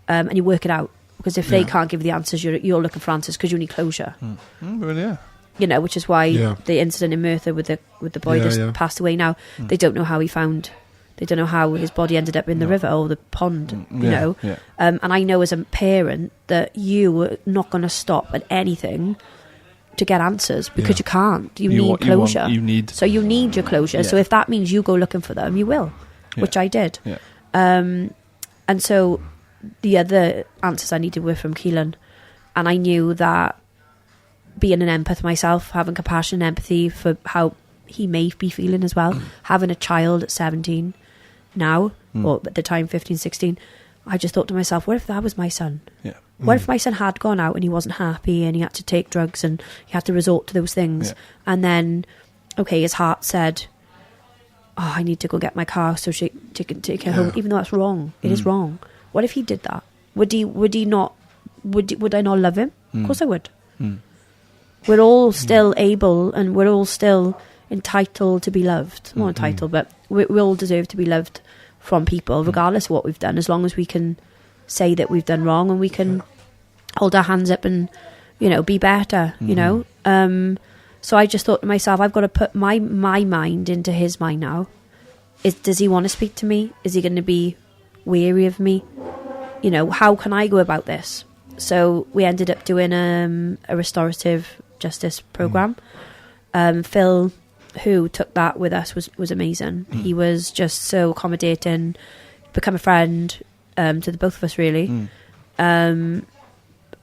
Speaker 3: and you work it out. Because if they can't give you the answers, you're looking for answers because you need closure.
Speaker 2: Well, yeah.
Speaker 3: You know, which is why the incident in Merthyr with the boy just passed away now. They don't know how they don't know how his body ended up in the river or the pond, you know.
Speaker 2: Yeah.
Speaker 3: And I know as a parent that you are not going to stop at anything to get answers because you can't. You need closure. So you need your closure. So if that means you go looking for them, you will, which I did.
Speaker 2: Yeah.
Speaker 3: And so the other answers I needed were from Keelan. And I knew that being an empath myself, having compassion and empathy for how he may be feeling as well, having a child at 17 now, or at the time 15, 16, I just thought to myself, what if that was my son?
Speaker 2: Yeah.
Speaker 3: What if my son had gone out and he wasn't happy and he had to take drugs and he had to resort to those things?
Speaker 2: Yeah.
Speaker 3: And then, okay, his heart said, oh, I need to go get my car so she can take her home, even though that's wrong. It is wrong. What if he did that? Would I not love him? Of course I would. We're all still able and we're all still entitled to be loved. Not entitled, but we all deserve to be loved from people, regardless of what we've done, as long as we can say that we've done wrong and we can hold our hands up and, you know, be better, you know. So I just thought to myself, I've got to put my mind into his mind now. Does he want to speak to me? Is he going to be weary of me? You know, how can I go about this? So we ended up doing a restorative justice program. Phil, who took that with us, was amazing. He was just so accommodating, become a friend to the both of us, really. And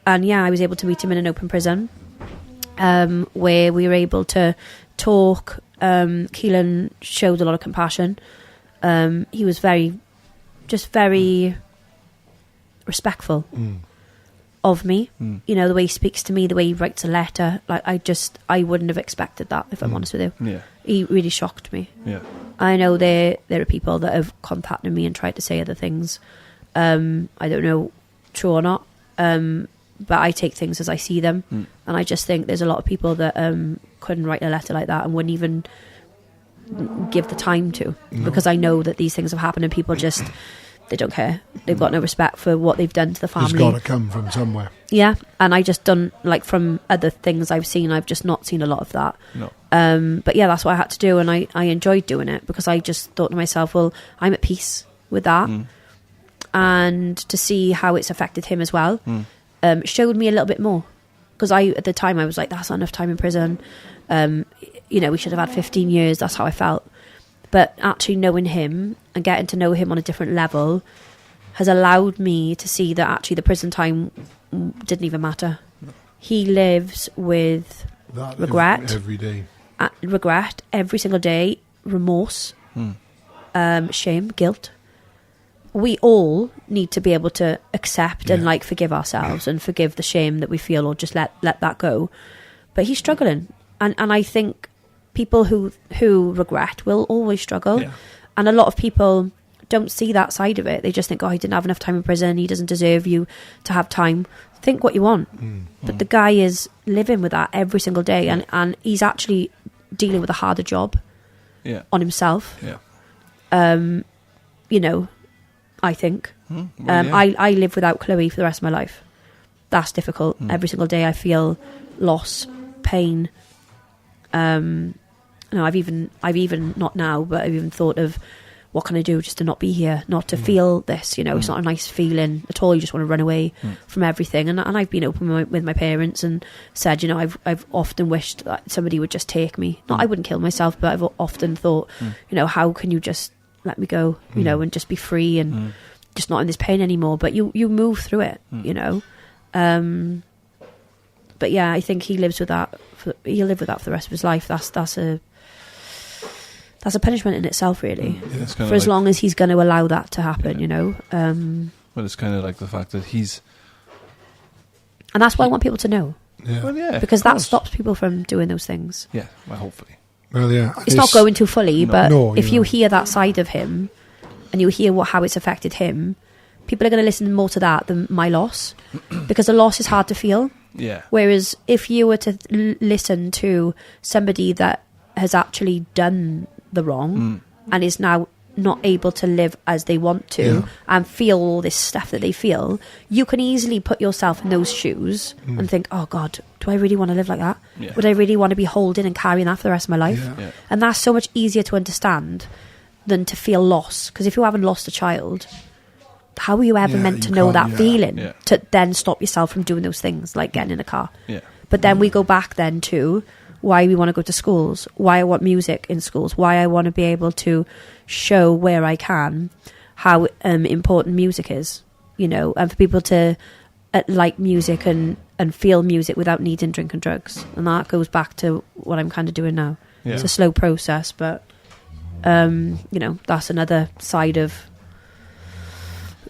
Speaker 3: yeah, I was able to meet him in an open prison where we were able to talk. Keelan showed a lot of compassion. He was very respectful of me. You know, the way he speaks to me, the way he writes a letter, like I wouldn't have expected that, if I'm honest with you.
Speaker 2: Yeah.
Speaker 3: He really shocked me.
Speaker 2: Yeah.
Speaker 3: I know there are people that have contacted me and tried to say other things. I don't know, true or not, but I take things as I see them, and I just think there's a lot of people that couldn't write a letter like that and wouldn't even give the time to, because I know that these things have happened and people just, they don't care. They've got no respect for what they've done to the family.
Speaker 4: It's got to come from somewhere.
Speaker 3: Yeah, and I just don't, like, from other things I've seen, I've just not seen a lot of that.
Speaker 2: No.
Speaker 3: But yeah, that's what I had to do, and I enjoyed doing it because I just thought to myself, well, I'm at peace with that. And to see how it's affected him as well showed me a little bit more, because at the time I was like, that's not enough time in prison. You know, we should have had 15 years. That's how I felt. But actually knowing him and getting to know him on a different level has allowed me to see that actually the prison time didn't even matter. He lives with
Speaker 4: That
Speaker 3: regret
Speaker 4: every day.
Speaker 3: Regret every single day, remorse, shame, guilt. We all need to be able to accept and like forgive ourselves and forgive the shame that we feel, or just let that go. But he's struggling, and I think people who regret will always struggle, and a lot of people don't see that side of it. They just think, oh, he didn't have enough time in prison, he doesn't deserve you to have time. Think what you want, but the guy is living with that every single day, and he's actually dealing with a harder job on himself. You know, I think I live without Chloe for the rest of my life. That's difficult. Every single day I feel loss, pain. No, I've even not now, but I've even thought of what can I do just to not be here, not to feel this. You know, it's not a nice feeling at all. You just want to run away from everything. And I've been open with my parents and said, you know, I've often wished that somebody would just take me. Not I wouldn't kill myself, but I've often thought, you know, how can you just let me go, you know, and just be free and just not in this pain anymore. But you move through it, you know. But yeah, I think he lives with that. He'll live with that for the rest of his life. That's a punishment in itself, really. For as long as he's going to allow that to happen, you know.
Speaker 2: Well, it's kind of like the fact that he's,
Speaker 3: and that's what I want people to know.
Speaker 2: Well,
Speaker 3: because that stops people from doing those things.
Speaker 2: Yeah, well, hopefully.
Speaker 4: Well, yeah,
Speaker 3: it's not going too fully, but if you
Speaker 4: know.
Speaker 3: hear that side of him and you hear how it's affected him, people are going to listen more to that than my loss, because a loss is hard to feel.
Speaker 2: Yeah.
Speaker 3: Whereas if you were to listen to somebody that has actually done the wrong and is now not able to live as they want to and feel all this stuff that they feel, you can easily put yourself in those shoes and think, oh God, do I really want to live like that?
Speaker 2: Yeah.
Speaker 3: Would I really want to be holding and carrying that for the rest of my life?
Speaker 2: Yeah.
Speaker 3: And that's so much easier to understand than to feel loss. Because if you haven't lost a child, how are you ever meant to know that feeling to then stop yourself from doing those things like getting in a car?
Speaker 2: Yeah.
Speaker 3: But then we go back then to why we want to go to schools, why I want music in schools, why I want to be able to show where I can how important music is, you know, and for people to like music and feel music without needing drink and drugs. And that goes back to what I'm kind of doing now.
Speaker 2: Yeah.
Speaker 3: It's a slow process, but, you know, that's another side of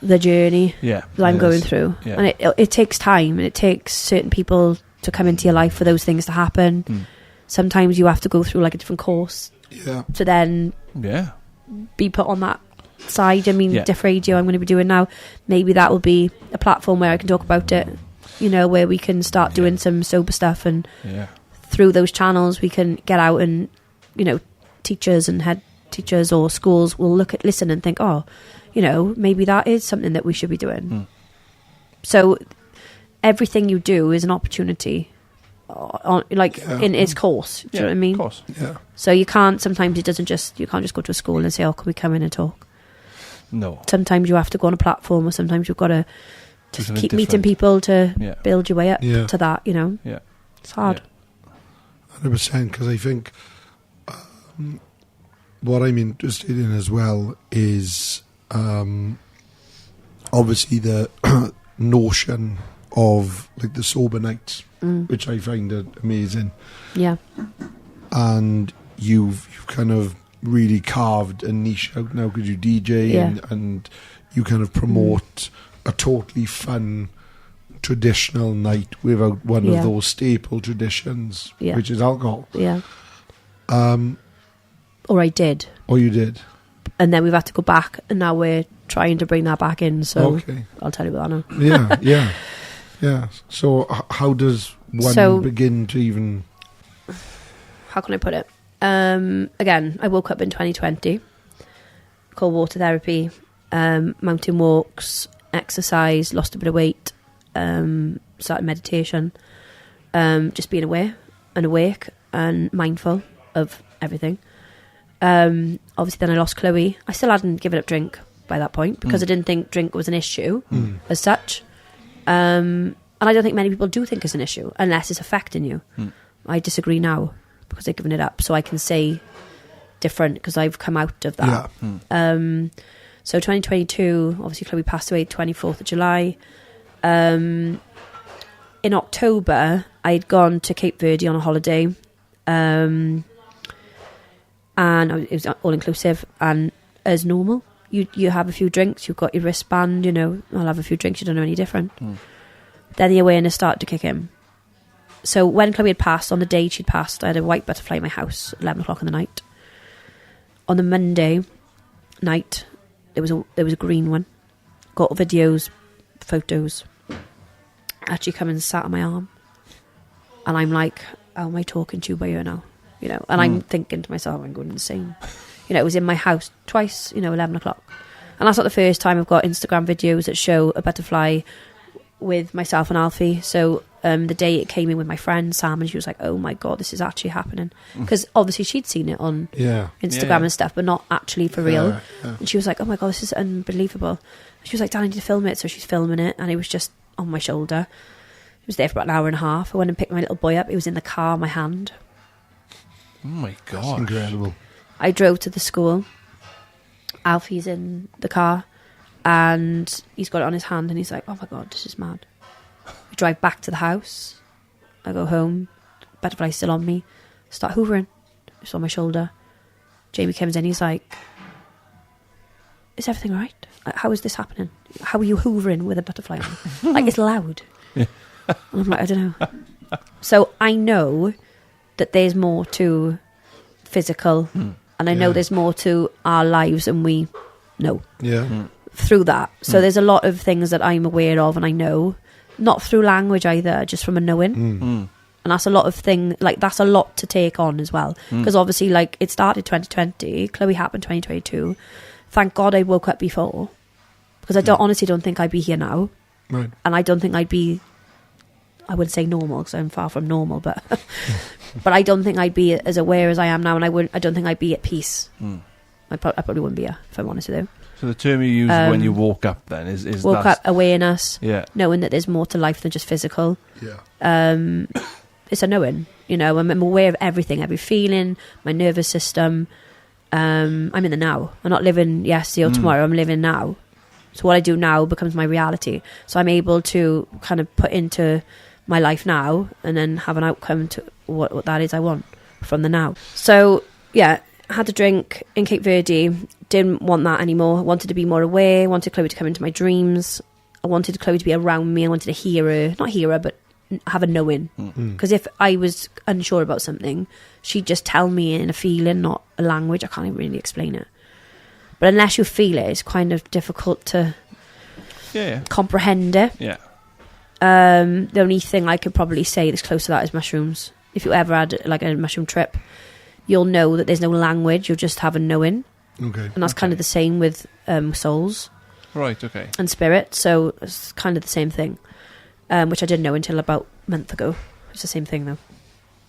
Speaker 3: the journey that I'm going through.
Speaker 2: Yeah.
Speaker 3: And it takes time, and it takes certain people to come into your life for those things to happen. Sometimes you have to go through like a different course to then be put on that side. I mean, Diff Radio I'm going to be doing now, maybe that will be a platform where I can talk about it, you know, where we can start doing some sober stuff, and through those channels we can get out, and, you know, teachers and head teachers or schools will listen and think, oh, you know, maybe that is something that we should be doing. So everything you do is an opportunity in its course. Do you know what I mean?
Speaker 2: Of course.
Speaker 4: Yeah.
Speaker 3: So you can't go to a school and say, oh, can we come in and talk?
Speaker 2: No.
Speaker 3: Sometimes you have to go on a platform, or sometimes you've got to just keep meeting people to build your way up to that, you know?
Speaker 2: Yeah.
Speaker 3: It's hard.
Speaker 4: 100%, because I think what I'm interested in as well is obviously the notion of like the sober nights, which I find amazing.
Speaker 3: Yeah.
Speaker 4: And you've kind of really carved a niche out now because you DJ and you kind of promote a totally fun traditional night without one of those staple traditions, which is alcohol.
Speaker 3: Yeah. Or I did.
Speaker 4: Or you did.
Speaker 3: And then we've had to go back, and now we're trying to bring that back in. So I'll tell you about that now.
Speaker 4: Yeah. So how does one begin to even...
Speaker 3: How can I put it? Again, I woke up in 2020, cold water therapy, mountain walks, exercise, lost a bit of weight, started meditation, just being aware and awake and mindful of everything. Obviously then I lost Chloe. I still hadn't given up drink by that point because I didn't think drink was an issue as such. And I don't think many people do think it's an issue unless it's affecting you. I disagree now because I've given it up, so I can say different because I've come out of that. So 2022, obviously Chloe passed away 24th of July. In October, I'd gone to Cape Verde on a holiday, and it was all inclusive. And as normal, you have a few drinks, you've got your wristband, you know, I'll have a few drinks, you don't know any different. Then the awareness started to kick in. So when Chloe had passed, on the day she'd passed, I had a white butterfly in my house at 11 o'clock in the night. On the Monday night, there was a green one. Got videos, photos. Actually come and sat on my arm. And I'm like, how am I talking to you by ear now? You know, and I'm thinking to myself, I'm going insane. You know, it was in my house twice, you know, 11 o'clock. And that's not the first time I've got Instagram videos that show a butterfly with myself and Alfie. So the day it came in with my friend Sam, and she was like, oh my God, this is actually happening. Because obviously she'd seen it on Instagram and stuff, but not actually for real. And she was like, oh my God, this is unbelievable. And she was like, Dan, I need to film it. So she's filming it, and it was just on my shoulder. It was there for about an hour and a half. I went and picked my little boy up. He was in the car in my hand.
Speaker 2: Oh my God.
Speaker 4: That's incredible.
Speaker 3: I drove to the school. Alfie's in the car, and he's got it on his hand, and he's like, oh my God, this is mad. We drive back to the house. I go home. Butterfly's still on me. Start hoovering. It's on my shoulder. Jamie comes in. He's like, is everything right? How is this happening? How are you hoovering with a butterfly on? Like, it's loud. And I'm like, I don't know. So I know that there's more to physical, and I know there's more to our lives, and we know through that. So there's a lot of things that I'm aware of, and I know, not through language either, just from a knowing. And that's a lot of that's a lot to take on as well. Because obviously, like, it started 2020, Chloe happened 2022. Thank God I woke up before. Because I honestly don't think I'd be here now.
Speaker 4: Right.
Speaker 3: And I don't think I'd be, I wouldn't say normal because I'm far from normal, but but I don't think I'd be as aware as I am now, and I don't think I'd be at peace. I probably wouldn't be here, if I'm honest with you.
Speaker 2: So the term you use when you woke up then is
Speaker 3: woke up, awareness,
Speaker 2: yeah,
Speaker 3: knowing that there's more to life than just physical.
Speaker 4: Yeah.
Speaker 3: It's a knowing, you know. I'm aware of everything, every feeling, my nervous system. I'm in the now. I'm not living yesterday or tomorrow. I'm living now. So what I do now becomes my reality. So I'm able to kind of put into my life now and then have an outcome to what that is I want from the now. So, yeah, I had a drink in Cape Verde. Didn't want that anymore. I wanted to be more aware. I wanted Chloe to come into my dreams. I wanted Chloe to be around me. I wanted to hear her. Not hear her, but have a knowing. Because if I was unsure about something, she'd just tell me in a feeling, not a language. I can't even really explain it. But unless you feel it, it's kind of difficult to comprehend it.
Speaker 2: Yeah.
Speaker 3: The only thing I could probably say that's close to that is mushrooms. If you ever had like a mushroom trip, you'll know that there's no language. You'll just have a knowing.
Speaker 4: Okay.
Speaker 3: And that's kind of the same with souls.
Speaker 2: Right, okay.
Speaker 3: And spirit. So it's kind of the same thing, which I didn't know until about a month ago. It's the same thing, though.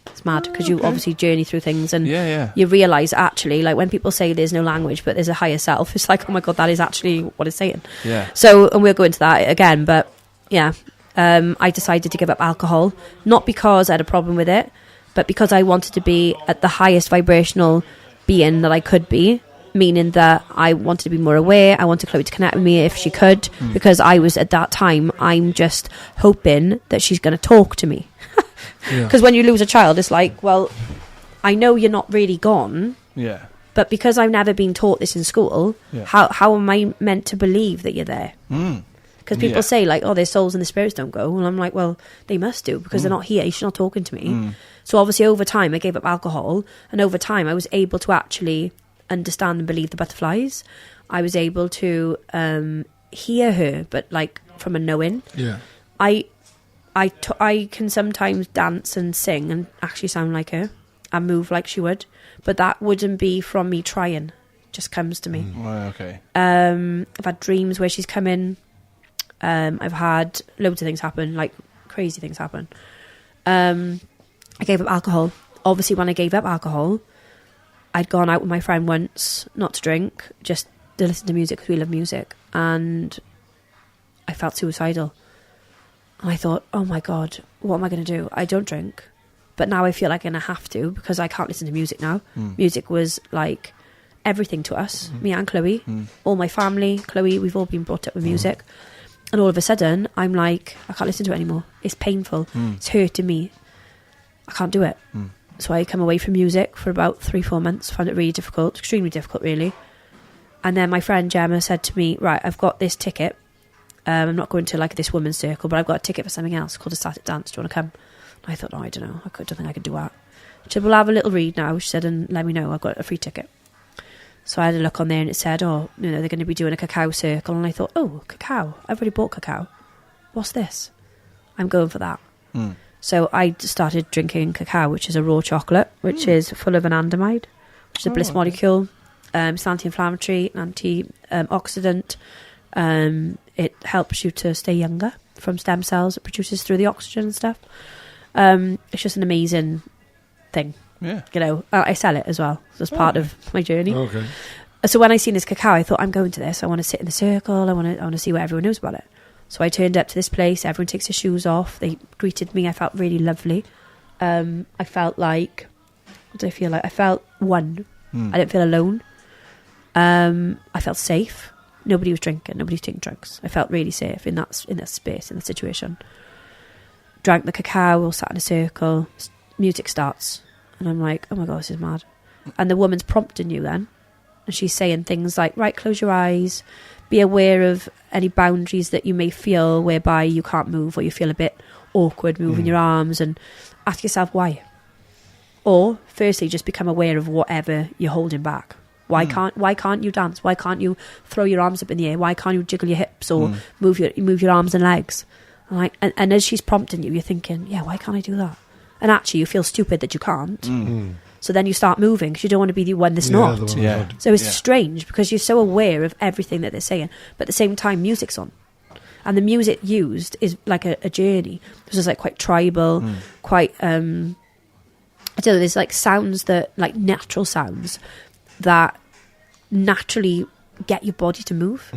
Speaker 3: It's mad because you obviously journey through things and you realise actually, like when people say there's no language but there's a higher self, it's like, oh my God, that is actually what it's saying.
Speaker 2: Yeah.
Speaker 3: So, and we'll go into that again, but yeah, I decided to give up alcohol, not because I had a problem with it, but because I wanted to be at the highest vibrational being that I could be, meaning that I wanted to be more aware. I wanted Chloe to connect with me if she could, because I was at that time, I'm just hoping that she's going to talk to me. Because when you lose a child, it's like, well, I know you're not really gone.
Speaker 2: Yeah.
Speaker 3: But because I've never been taught this in school, how am I meant to believe that you're there? Because people say, like, oh, their souls and the spirits don't go. And I'm like, well, they must do because they're not here. She's not talking to me. So obviously over time, I gave up alcohol. And over time, I was able to actually understand and believe the butterflies. I was able to hear her, but like from a knowing.
Speaker 4: Yeah.
Speaker 3: I can sometimes dance and sing and actually sound like her and move like she would, but that wouldn't be from me trying. It just comes to me.
Speaker 2: Right, okay.
Speaker 3: I've had dreams where she's come in. I've had loads of things happen, like crazy things happen. I gave up alcohol. Obviously, when I gave up alcohol, I'd gone out with my friend once, not to drink, just to listen to music because we love music, and I felt suicidal. And I thought, oh my God, what am I going to do? I don't drink. But now I feel like I'm going to have to because I can't listen to music now. Music was like everything to us, me and Chloe, all my family, Chloe, we've all been brought up with music. And all of a sudden, I'm like, I can't listen to it anymore. It's painful. It's hurting me. I can't do it. So I come away from music for about 3-4 months, found it really difficult, extremely difficult, really. And then my friend Gemma said to me, right, I've got this ticket. I'm not going to like this women's circle, but I've got a ticket for something else called a static dance. Do you want to come? And I thought, no, I don't know. I don't think I could do that. She said, we'll have a little read now. She said, and let me know. I've got a free ticket. So I had a look on there and it said, oh, you know, they're going to be doing a cacao circle. And I thought, oh, cacao. I've already bought cacao. What's this? I'm going for that. So I started drinking cacao, which is a raw chocolate, which is full of anandamide, which is a bliss molecule. It's anti-inflammatory, antioxidant. It helps you to stay younger from stem cells. It produces through the oxygen and stuff. It's just an amazing thing.
Speaker 2: Yeah.
Speaker 3: You know, I sell it as well. So it's part of my journey.
Speaker 4: Okay.
Speaker 3: So when I seen this cacao, I thought, I'm going to this. I want to sit in the circle. I want to see what everyone knows about it. So I turned up to this place. Everyone takes their shoes off. They greeted me. I felt really lovely. I felt like, what did I feel like? I felt one. I didn't feel alone. I felt safe. Nobody was drinking. Nobody was taking drugs. I felt really safe in that space, in that situation. Drank the cacao, all sat in a circle. Music starts. And I'm like, oh my God, this is mad. And the woman's prompting you then. And she's saying things like, right, close your eyes. Be aware of any boundaries that you may feel whereby you can't move or you feel a bit awkward moving your arms, and ask yourself why. Or, firstly, just become aware of whatever you're holding back. Why can't you dance? Why can't you throw your arms up in the air? Why can't you jiggle your hips or move your arms and legs? And as she's prompting you, you're thinking, yeah, why can't I do that? and actually you feel stupid that you can't. So then you start moving because you don't want to be the one that's not.
Speaker 4: the one
Speaker 2: Yeah.
Speaker 4: not.
Speaker 3: So it's strange because you're so aware of everything that they're saying, but at the same time, music's on. And the music used is like a journey. This is like quite tribal, quite, I don't know, there's like sounds that, like natural sounds that naturally get your body to move.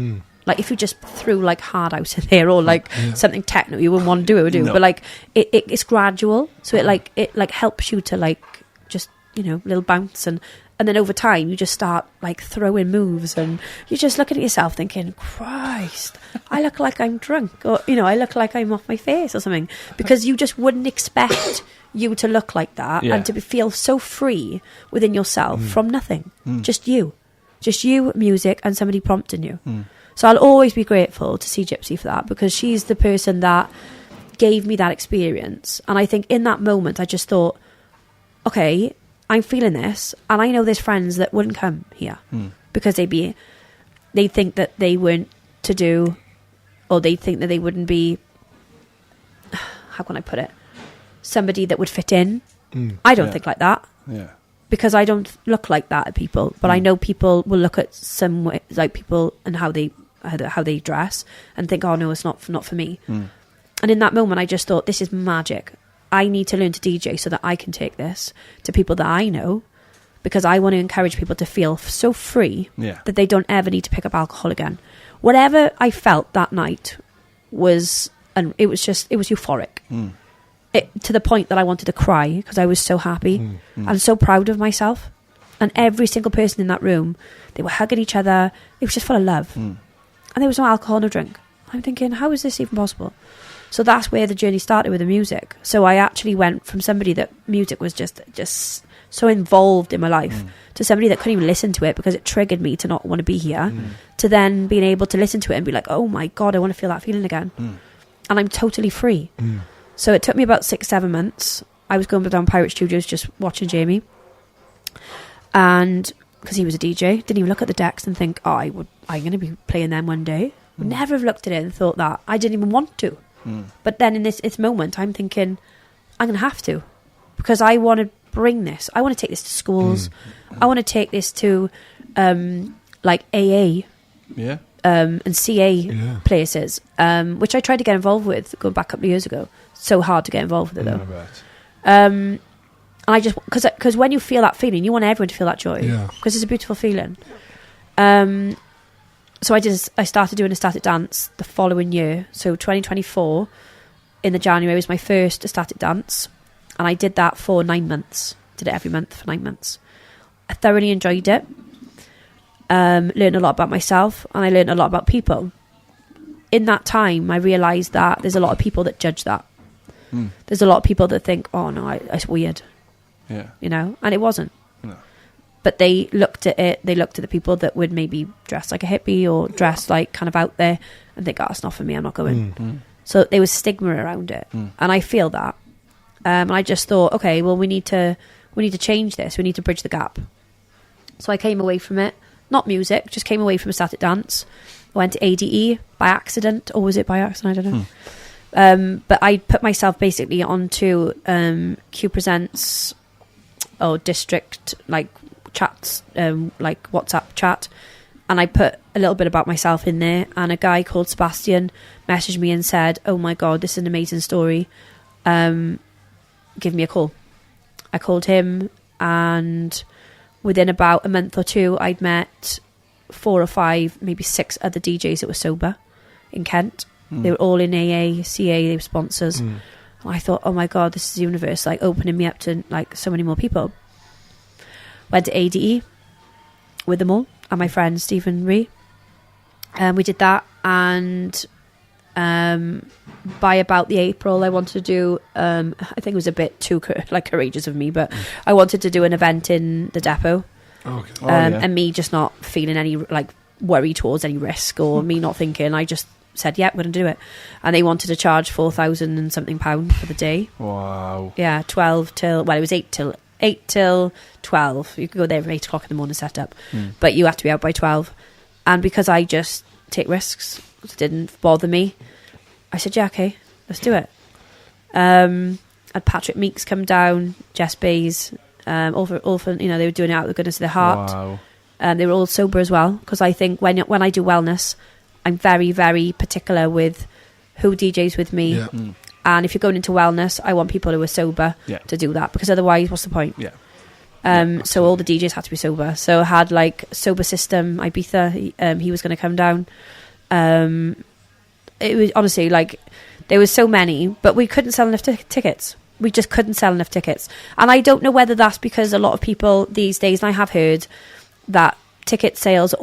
Speaker 3: Like if you just threw like hard out in there or like something techno, you wouldn't want to do it, would you?
Speaker 2: No.
Speaker 3: But like it's gradual. So it helps you to like just, you know, little bounce and then over time you just start like throwing moves and you're just looking at yourself thinking, Christ, I look like I'm drunk, or, you know, I look like I'm off my face or something, because you just wouldn't expect you to look like that and to feel so free within yourself from nothing. Just you, music, and somebody prompting you. So I'll always be grateful to see Gypsy for that, because she's the person that gave me that experience. And I think in that moment I just thought, okay, I'm feeling this, and I know there's friends that wouldn't come here because they think that they weren't to do, or they think that they wouldn't be, how can I put it, somebody that would fit in. I don't think like that, because I don't look like that at people, but I know people will look at some way, like people and how they dress and think, oh no, it's not for me. And in that moment I just thought, this is magic. I need to learn to DJ so that I can take this to people that I know, because I want to encourage people to feel so free that they don't ever need to pick up alcohol again. Whatever I felt that night was, and it was euphoric. To the point that I wanted to cry because I was so happy and so proud of myself. And every single person in that room, they were hugging each other. It was just full of love. And there was no alcohol, no drink. I'm thinking, how is this even possible? So that's where the journey started with the music. So I actually went from somebody that music was just so involved in my life to somebody that couldn't even listen to it because it triggered me to not want to be here, to then being able to listen to it and be like, oh my God, I want to feel that feeling again. And I'm totally free. So it took me about 6-7 months. I was going down Pirate Studios just watching Jamie. And because he was a DJ, didn't even look at the decks and think, I'm going to be playing them one day. Would never have looked at it and thought that. I didn't even want to. But then in this moment, I'm thinking, I'm going to have to, because I want to bring this. I want to take this to schools. I want to take this to like AA and CA places, which I tried to get involved with going back a couple of years ago. So hard to get involved with it though. And I just, because when you feel that feeling, you want everyone to feel that joy, because it's a beautiful feeling. So I started doing a static dance the following year. So 2024 in the January was my first static dance, and I did that for 9 months. Did it every month for 9 months. I thoroughly enjoyed it. Learned a lot about myself, and I learned a lot about people. In that time, I realised that there's a lot of people that judge that. There's a lot of people that think, oh no, it's weird. You know, and it wasn't. But they looked at it, they looked at the people that would maybe dress like a hippie or dress like kind of out there and think, oh, it's not for me, I'm not going. So there was stigma around it. And I feel that. And I just thought, okay, well, we need to change this. We need to bridge the gap. So I came away from it, not music, just came away from a static dance. I went to ADE by accident, or was it by accident? I don't know. But I put myself basically onto Q Presents or district, like, chats, like WhatsApp chat, and I put a little bit about myself in there, and a guy called Sebastian messaged me and said, oh my God, this is an amazing story, give me a call. I called him, and within about a month or two I'd met 4 or 5, maybe 6 other DJs that were sober in Kent. They were all in AA, CA, they were sponsors. And I thought, oh my God, this is the universe like opening me up to like so many more people. Went to ADE with them all and my friend Stephen Ree. We did that, and by about the April I wanted to do, I think it was a bit too courageous of me, but I wanted to do an event in the depot. And me just not feeling any like worry towards any risk, or me not thinking, I just said, yeah, we're going to do it. And they wanted to charge £4,000 and something for the day.
Speaker 2: Wow.
Speaker 3: Yeah, 12 till, well, it was 8 till 12. You could go there at 8 o'clock in the morning set up, but you have to be out by 12. And because I just take risks, it didn't bother me, I said, yeah, okay, let's do it. And had Patrick Meeks come down, Jess Bays, all for they were doing it out of the goodness of their heart.
Speaker 2: Wow.
Speaker 3: They were all sober as well, because I think when I do wellness, I'm very, very particular with who DJs with me.
Speaker 4: Yeah.
Speaker 3: And if you're going into wellness, I want people who are sober to do that, because otherwise, what's the point?
Speaker 2: Yeah.
Speaker 3: So all the DJs had to be sober. So I had like Sober System, Ibiza, he was going to come down. It was honestly like, there was so many, but we couldn't sell enough tickets. We just couldn't sell enough tickets. And I don't know whether that's because a lot of people these days, and I have heard that ticket sales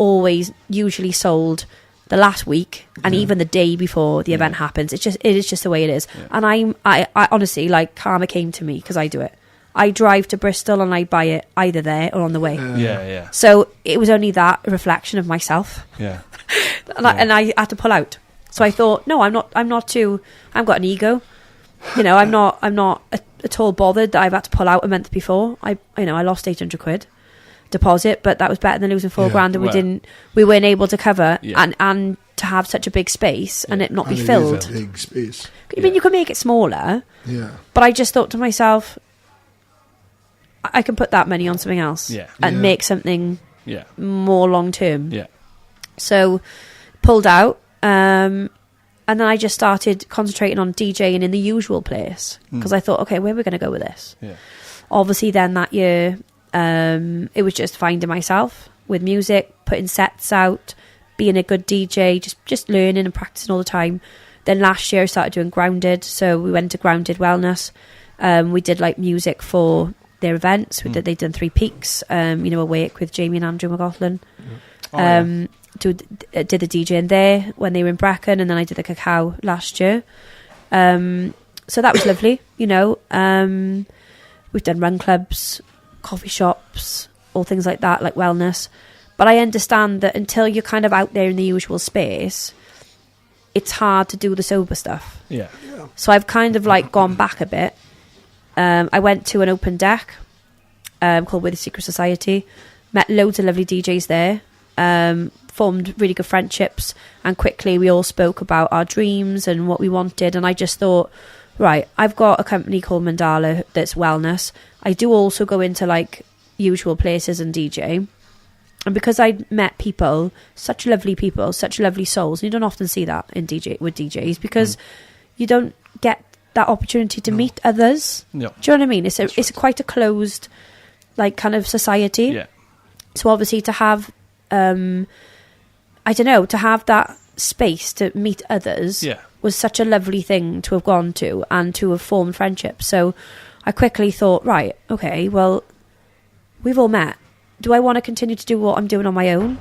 Speaker 3: usually sold the last week and even the day before the event happens. It is just the way it is. Yeah. And I honestly, like, karma came to me because I do it. I drive to Bristol and I buy it either there or on the way.
Speaker 2: Yeah.
Speaker 3: So it was only that reflection of myself.
Speaker 2: Yeah.
Speaker 3: and I had to pull out. So I thought, no, I've got an ego. I'm not at all bothered that I've had to pull out a month before. I lost 800 quid deposit, but that was better than losing £4,000 and we weren't able to cover and to have such a big space and it not be filled.
Speaker 4: It is a big space.
Speaker 3: I mean, you can make it smaller.
Speaker 4: Yeah.
Speaker 3: But I just thought to myself, I can put that money on something else and make something more long term.
Speaker 2: Yeah.
Speaker 3: So pulled out, and then I just started concentrating on DJing in the usual place, because I thought, okay, where are we going to go with this?
Speaker 2: Yeah.
Speaker 3: Obviously, then that year, it was just finding myself with music, putting sets out, being a good DJ, just learning and practicing all the time. Then last year I started doing Grounded, so we went to Grounded Wellness. We did like music for their events. They'd done 3 Peaks, a wake with Jamie and Andrew McLaughlin. Did the DJing there when they were in Brecon, and then I did the Cacao last year. So that was lovely. We've done run clubs, coffee shops, all things like that, like wellness. But I understand that until you're kind of out there in the usual space, it's hard to do the sober stuff.
Speaker 2: Yeah.
Speaker 3: So I've kind of like gone back a bit. I went to an open deck called With the Secret Society, met loads of lovely DJs there, formed really good friendships, and quickly we all spoke about our dreams and what we wanted. And I just thought, right, I've got a company called Mandala that's wellness. I do also go into like usual places and DJ. And because I met people, such lovely souls, and you don't often see that with DJs, because you don't get that opportunity to meet others.
Speaker 2: No.
Speaker 3: Do you know what I mean? It's quite a closed, like, kind of society.
Speaker 2: Yeah.
Speaker 3: So obviously to have, to have that space to meet others was such a lovely thing to have gone to and to have formed friendships. So I quickly thought, right, okay, well, we've all met. Do I want to continue to do what I'm doing on my own?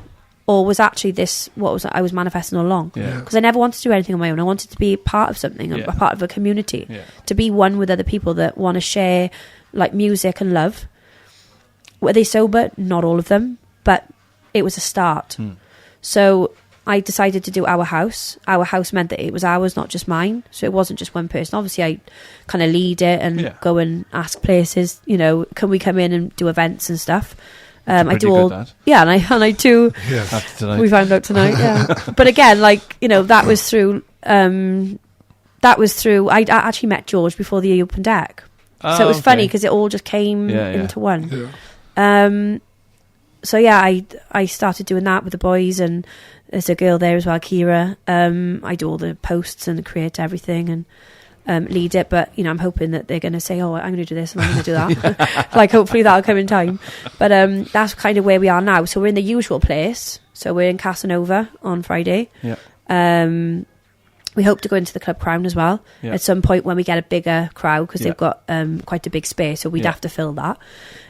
Speaker 3: Or was actually this what I was manifesting all along? Because I never wanted to do anything on my own. I wanted to be part of something, a part of a community, to be one with other people that want to share like music and love. Were they sober? Not all of them, but it was a start. So I decided to do Our House. Our House meant that it was ours, not just mine. So it wasn't just one person. Obviously, I kind of lead it and go and ask places, can we come in and do events and stuff? I do all, and I do. Yeah. We found out tonight. Yeah, but again, that was through. I actually met George before the open deck, so it was funny because it all just came into one. Yeah. I started doing that with the boys, and there's a girl there as well, Kira. I do all the posts and create everything and lead it, but I'm hoping that they're going to say, oh, I'm going to do this and I'm going to do that. Hopefully that'll come in time. But that's kind of where we are now. So we're in the usual place. So we're in Casanova on Friday. We hope to go into the Club Crown as well at some point when we get a bigger crowd, because they've got quite a big space, so we'd have to fill that.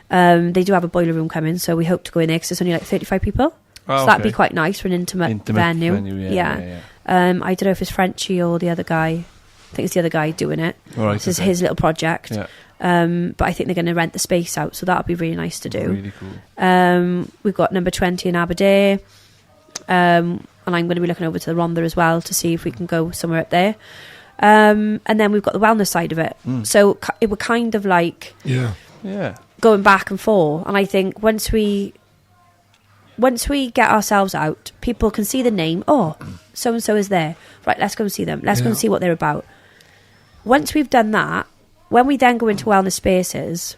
Speaker 3: They do have a boiler room coming, so we hope to go in there because there's only like 35 people. So that'd be quite nice for an intimate venue. I don't know if it's Frenchie or the other guy. I think it's the other guy doing it. This is his little project. But I think they're going to rent the space out, so that'll be really nice to do.
Speaker 2: Really cool.
Speaker 3: We've got number 20 in Aberdeen, and I'm going to be looking over to the Rhondda as well to see if we can go somewhere up there. And then we've got the wellness side of it. So it were kind of like going back and forth. And I think once we get ourselves out, people can see the name. Oh, so and so is there. Right, let's go and see them. Let's go and see what they're about. Once we've done that, when we then go into wellness spaces,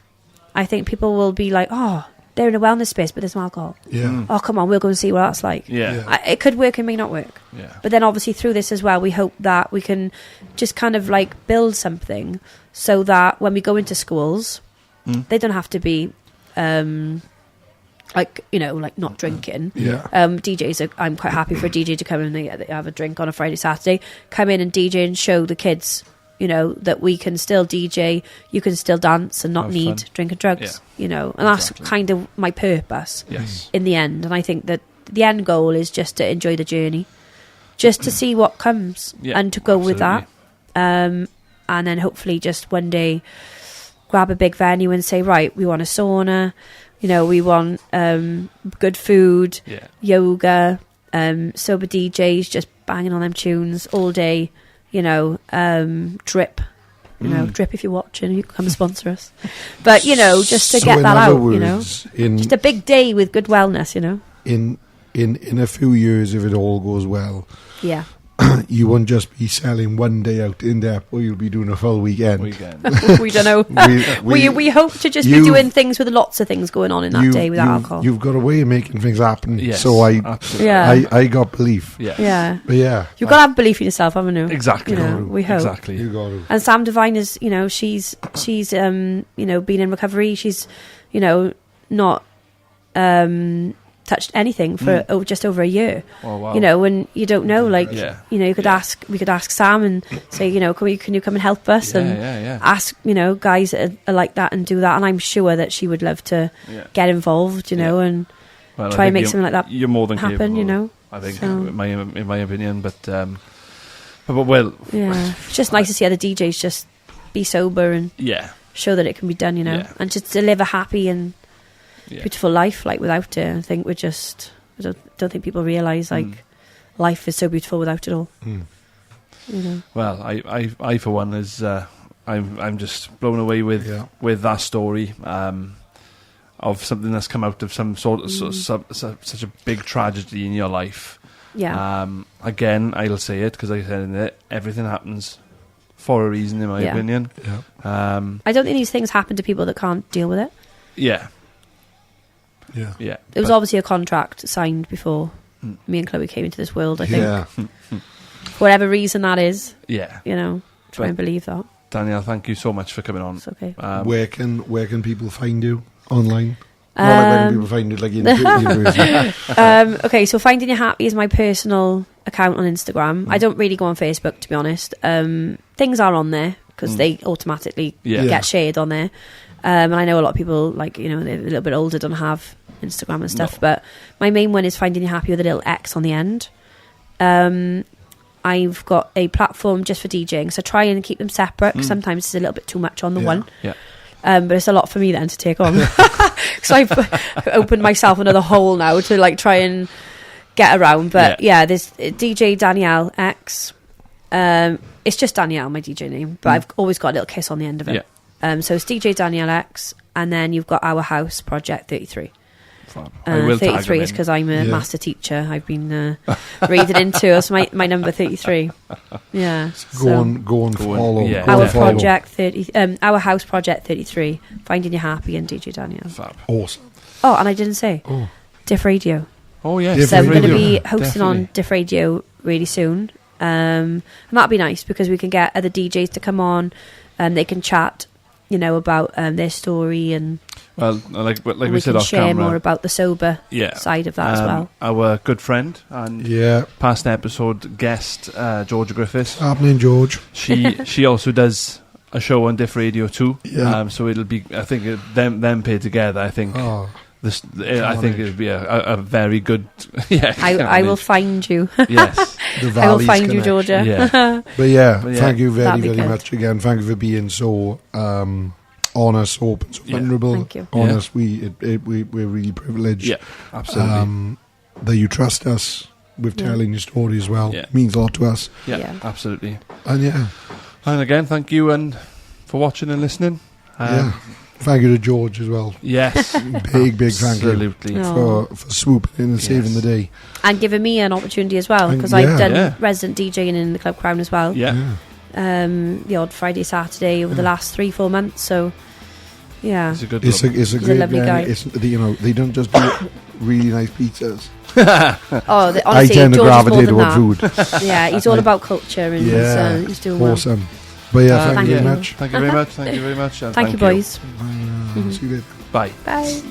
Speaker 3: I think people will be like, oh, they're in a wellness space, but there's some alcohol.
Speaker 4: Yeah.
Speaker 3: Oh, come on, we'll go and see what that's like.
Speaker 2: Yeah.
Speaker 3: It could work, it may not work.
Speaker 2: Yeah.
Speaker 3: But then obviously through this as well, we hope that we can just kind of like build something so that when we go into schools, they don't have to be like, you know, like not drinking.
Speaker 4: Yeah.
Speaker 3: I'm quite happy for a DJ to come in and they have a drink on a Friday, Saturday, come in and DJ and show the kids, you know, that we can still DJ, you can still dance and not
Speaker 2: Have
Speaker 3: need
Speaker 2: fun.
Speaker 3: drink and drugs, you know. And that's kind of my purpose
Speaker 2: Yes.
Speaker 3: in the end. And I think that the end goal is just to enjoy the journey, just to see what comes and to go with that. And then hopefully just one day grab a big venue and say, right, we want a sauna, you know, we want good food, yoga, sober DJs just banging on them tunes all day, you know, drip. You know, drip if you're watching, you can come and sponsor us. But, you know, just to get that out, you know. Just a big day with good wellness, you know.
Speaker 4: In a few years, if it all goes well,
Speaker 3: Yeah.
Speaker 4: you won't just be selling one day out in depth, or you'll be doing a full weekend.
Speaker 3: We don't know. We hope to just be doing things with lots of things going on in that day without alcohol.
Speaker 4: You've got a way of making things happen.
Speaker 2: Yes,
Speaker 4: so I got belief.
Speaker 2: Yeah.
Speaker 4: But yeah.
Speaker 3: You've got to have belief in yourself, haven't you?
Speaker 2: Exactly.
Speaker 3: You know, we hope.
Speaker 2: Exactly.
Speaker 4: You got to.
Speaker 3: And Sam Devine is, you know, she's you know, been in recovery. She's, you know, not touched anything for just over a year.
Speaker 2: Oh, wow.
Speaker 3: You know, and you don't know, like, you know, we could ask Sam and say, you know, can you come and help us? And ask, you know, guys that are like that and do that. And I'm sure that she would love to get involved, you know, and try and make something like that
Speaker 2: you're more than
Speaker 3: happen,
Speaker 2: capable,
Speaker 3: you know.
Speaker 2: I think, in my opinion, but well,
Speaker 3: it's just nice to see other DJs just be sober and show that it can be done, you know, and just to live a happy and beautiful life, like, without it. I think I don't think people realise, like, life is so beautiful without it all. You know?
Speaker 2: Well, I for one is I'm just blown away with that story of something that's come out of some sort of such a big tragedy in your life. Again, I'll say it because I said in it, everything happens for a reason, in my opinion.
Speaker 3: I don't think these things happen to people that can't deal with it. It was obviously a contract signed before me and Chloe came into this world, I think. For whatever reason that is. You know, try and believe that.
Speaker 2: Dannielle, thank you so much for coming on.
Speaker 3: It's okay.
Speaker 4: Where can people find you online? Not like where can people find you, like, in
Speaker 3: okay, so Finding You Happy is my personal account on Instagram. I don't really go on Facebook, to be honest. Things are on there because they automatically get shared on there. And I know a lot of people, like, you know, they're a little bit older, don't have Instagram and stuff. But my main one is Finding You Happy with a little X on the end. I've got a platform just for DJing, so I try and keep them separate. Cause sometimes it's a little bit too much on the one. But it's a lot for me then to take on. So I've opened myself another hole now to, like, try and get around. But there's DJ Dannielle X. It's just Dannielle, my DJ name, but I've always got a little kiss on the end of it. So it's DJ Dannielle X, and then you've got Our House Project 33. 33 is because I'm a master teacher. I've been reading into us my number 33.
Speaker 4: Go on, follow.
Speaker 3: Our Project 30. Our House Project 33. Finding You Happy and DJ Dannielle.
Speaker 4: Fab. Awesome.
Speaker 3: Oh, and I didn't say Diff Radio.
Speaker 2: Oh yes.
Speaker 3: So I'm going to be hosting on Diff Radio really soon, and that'll be nice because we can get other DJs to come on, and they can chat, you know, about their story, and
Speaker 2: like we said
Speaker 3: can
Speaker 2: off
Speaker 3: share
Speaker 2: camera,
Speaker 3: more about the sober side of that as well.
Speaker 2: Our good friend and past episode guest, Georgia Griffiths.
Speaker 4: Happening, George.
Speaker 2: She also does a show on Diff Radio too. So it'll be, I think, them paired together. I think. I think it'll be a very good.
Speaker 3: I will find you.
Speaker 2: Yes,
Speaker 3: I will find you, Georgia.
Speaker 4: But thank you very much again. Thank you for being so honest, open, so vulnerable.
Speaker 3: Thank you.
Speaker 4: Honest, we're really privileged.
Speaker 2: Yeah, absolutely.
Speaker 4: That you trust us with telling your story as well. It means a lot to us.
Speaker 2: Yeah, absolutely.
Speaker 4: And
Speaker 2: and again, thank you for watching and listening.
Speaker 4: Thank you to George as well.
Speaker 2: Yes.
Speaker 4: Big thank you for swooping in and saving the day.
Speaker 3: And giving me an opportunity as well, because I've done resident DJing in the Club Crown as well. the odd Friday, Saturday over the last 3-4 months. So, yeah.
Speaker 2: It's a good
Speaker 4: It's
Speaker 2: look.
Speaker 4: a
Speaker 3: He's a
Speaker 4: great
Speaker 3: lovely guy.
Speaker 4: It's, you know, they don't just do really nice pizzas.
Speaker 3: Oh,
Speaker 4: I
Speaker 3: honestly,
Speaker 4: tend to
Speaker 3: George is more
Speaker 4: gravitate
Speaker 3: than
Speaker 4: towards
Speaker 3: that.
Speaker 4: food.
Speaker 3: Yeah, he's all about culture, and he's doing well.
Speaker 4: Awesome. But yeah, thank
Speaker 3: thank
Speaker 4: you very
Speaker 3: you.
Speaker 4: much.
Speaker 2: Thank you very much. Thank you very much. And
Speaker 3: Thank you, boys.
Speaker 4: See you later.
Speaker 2: Bye.
Speaker 3: Bye.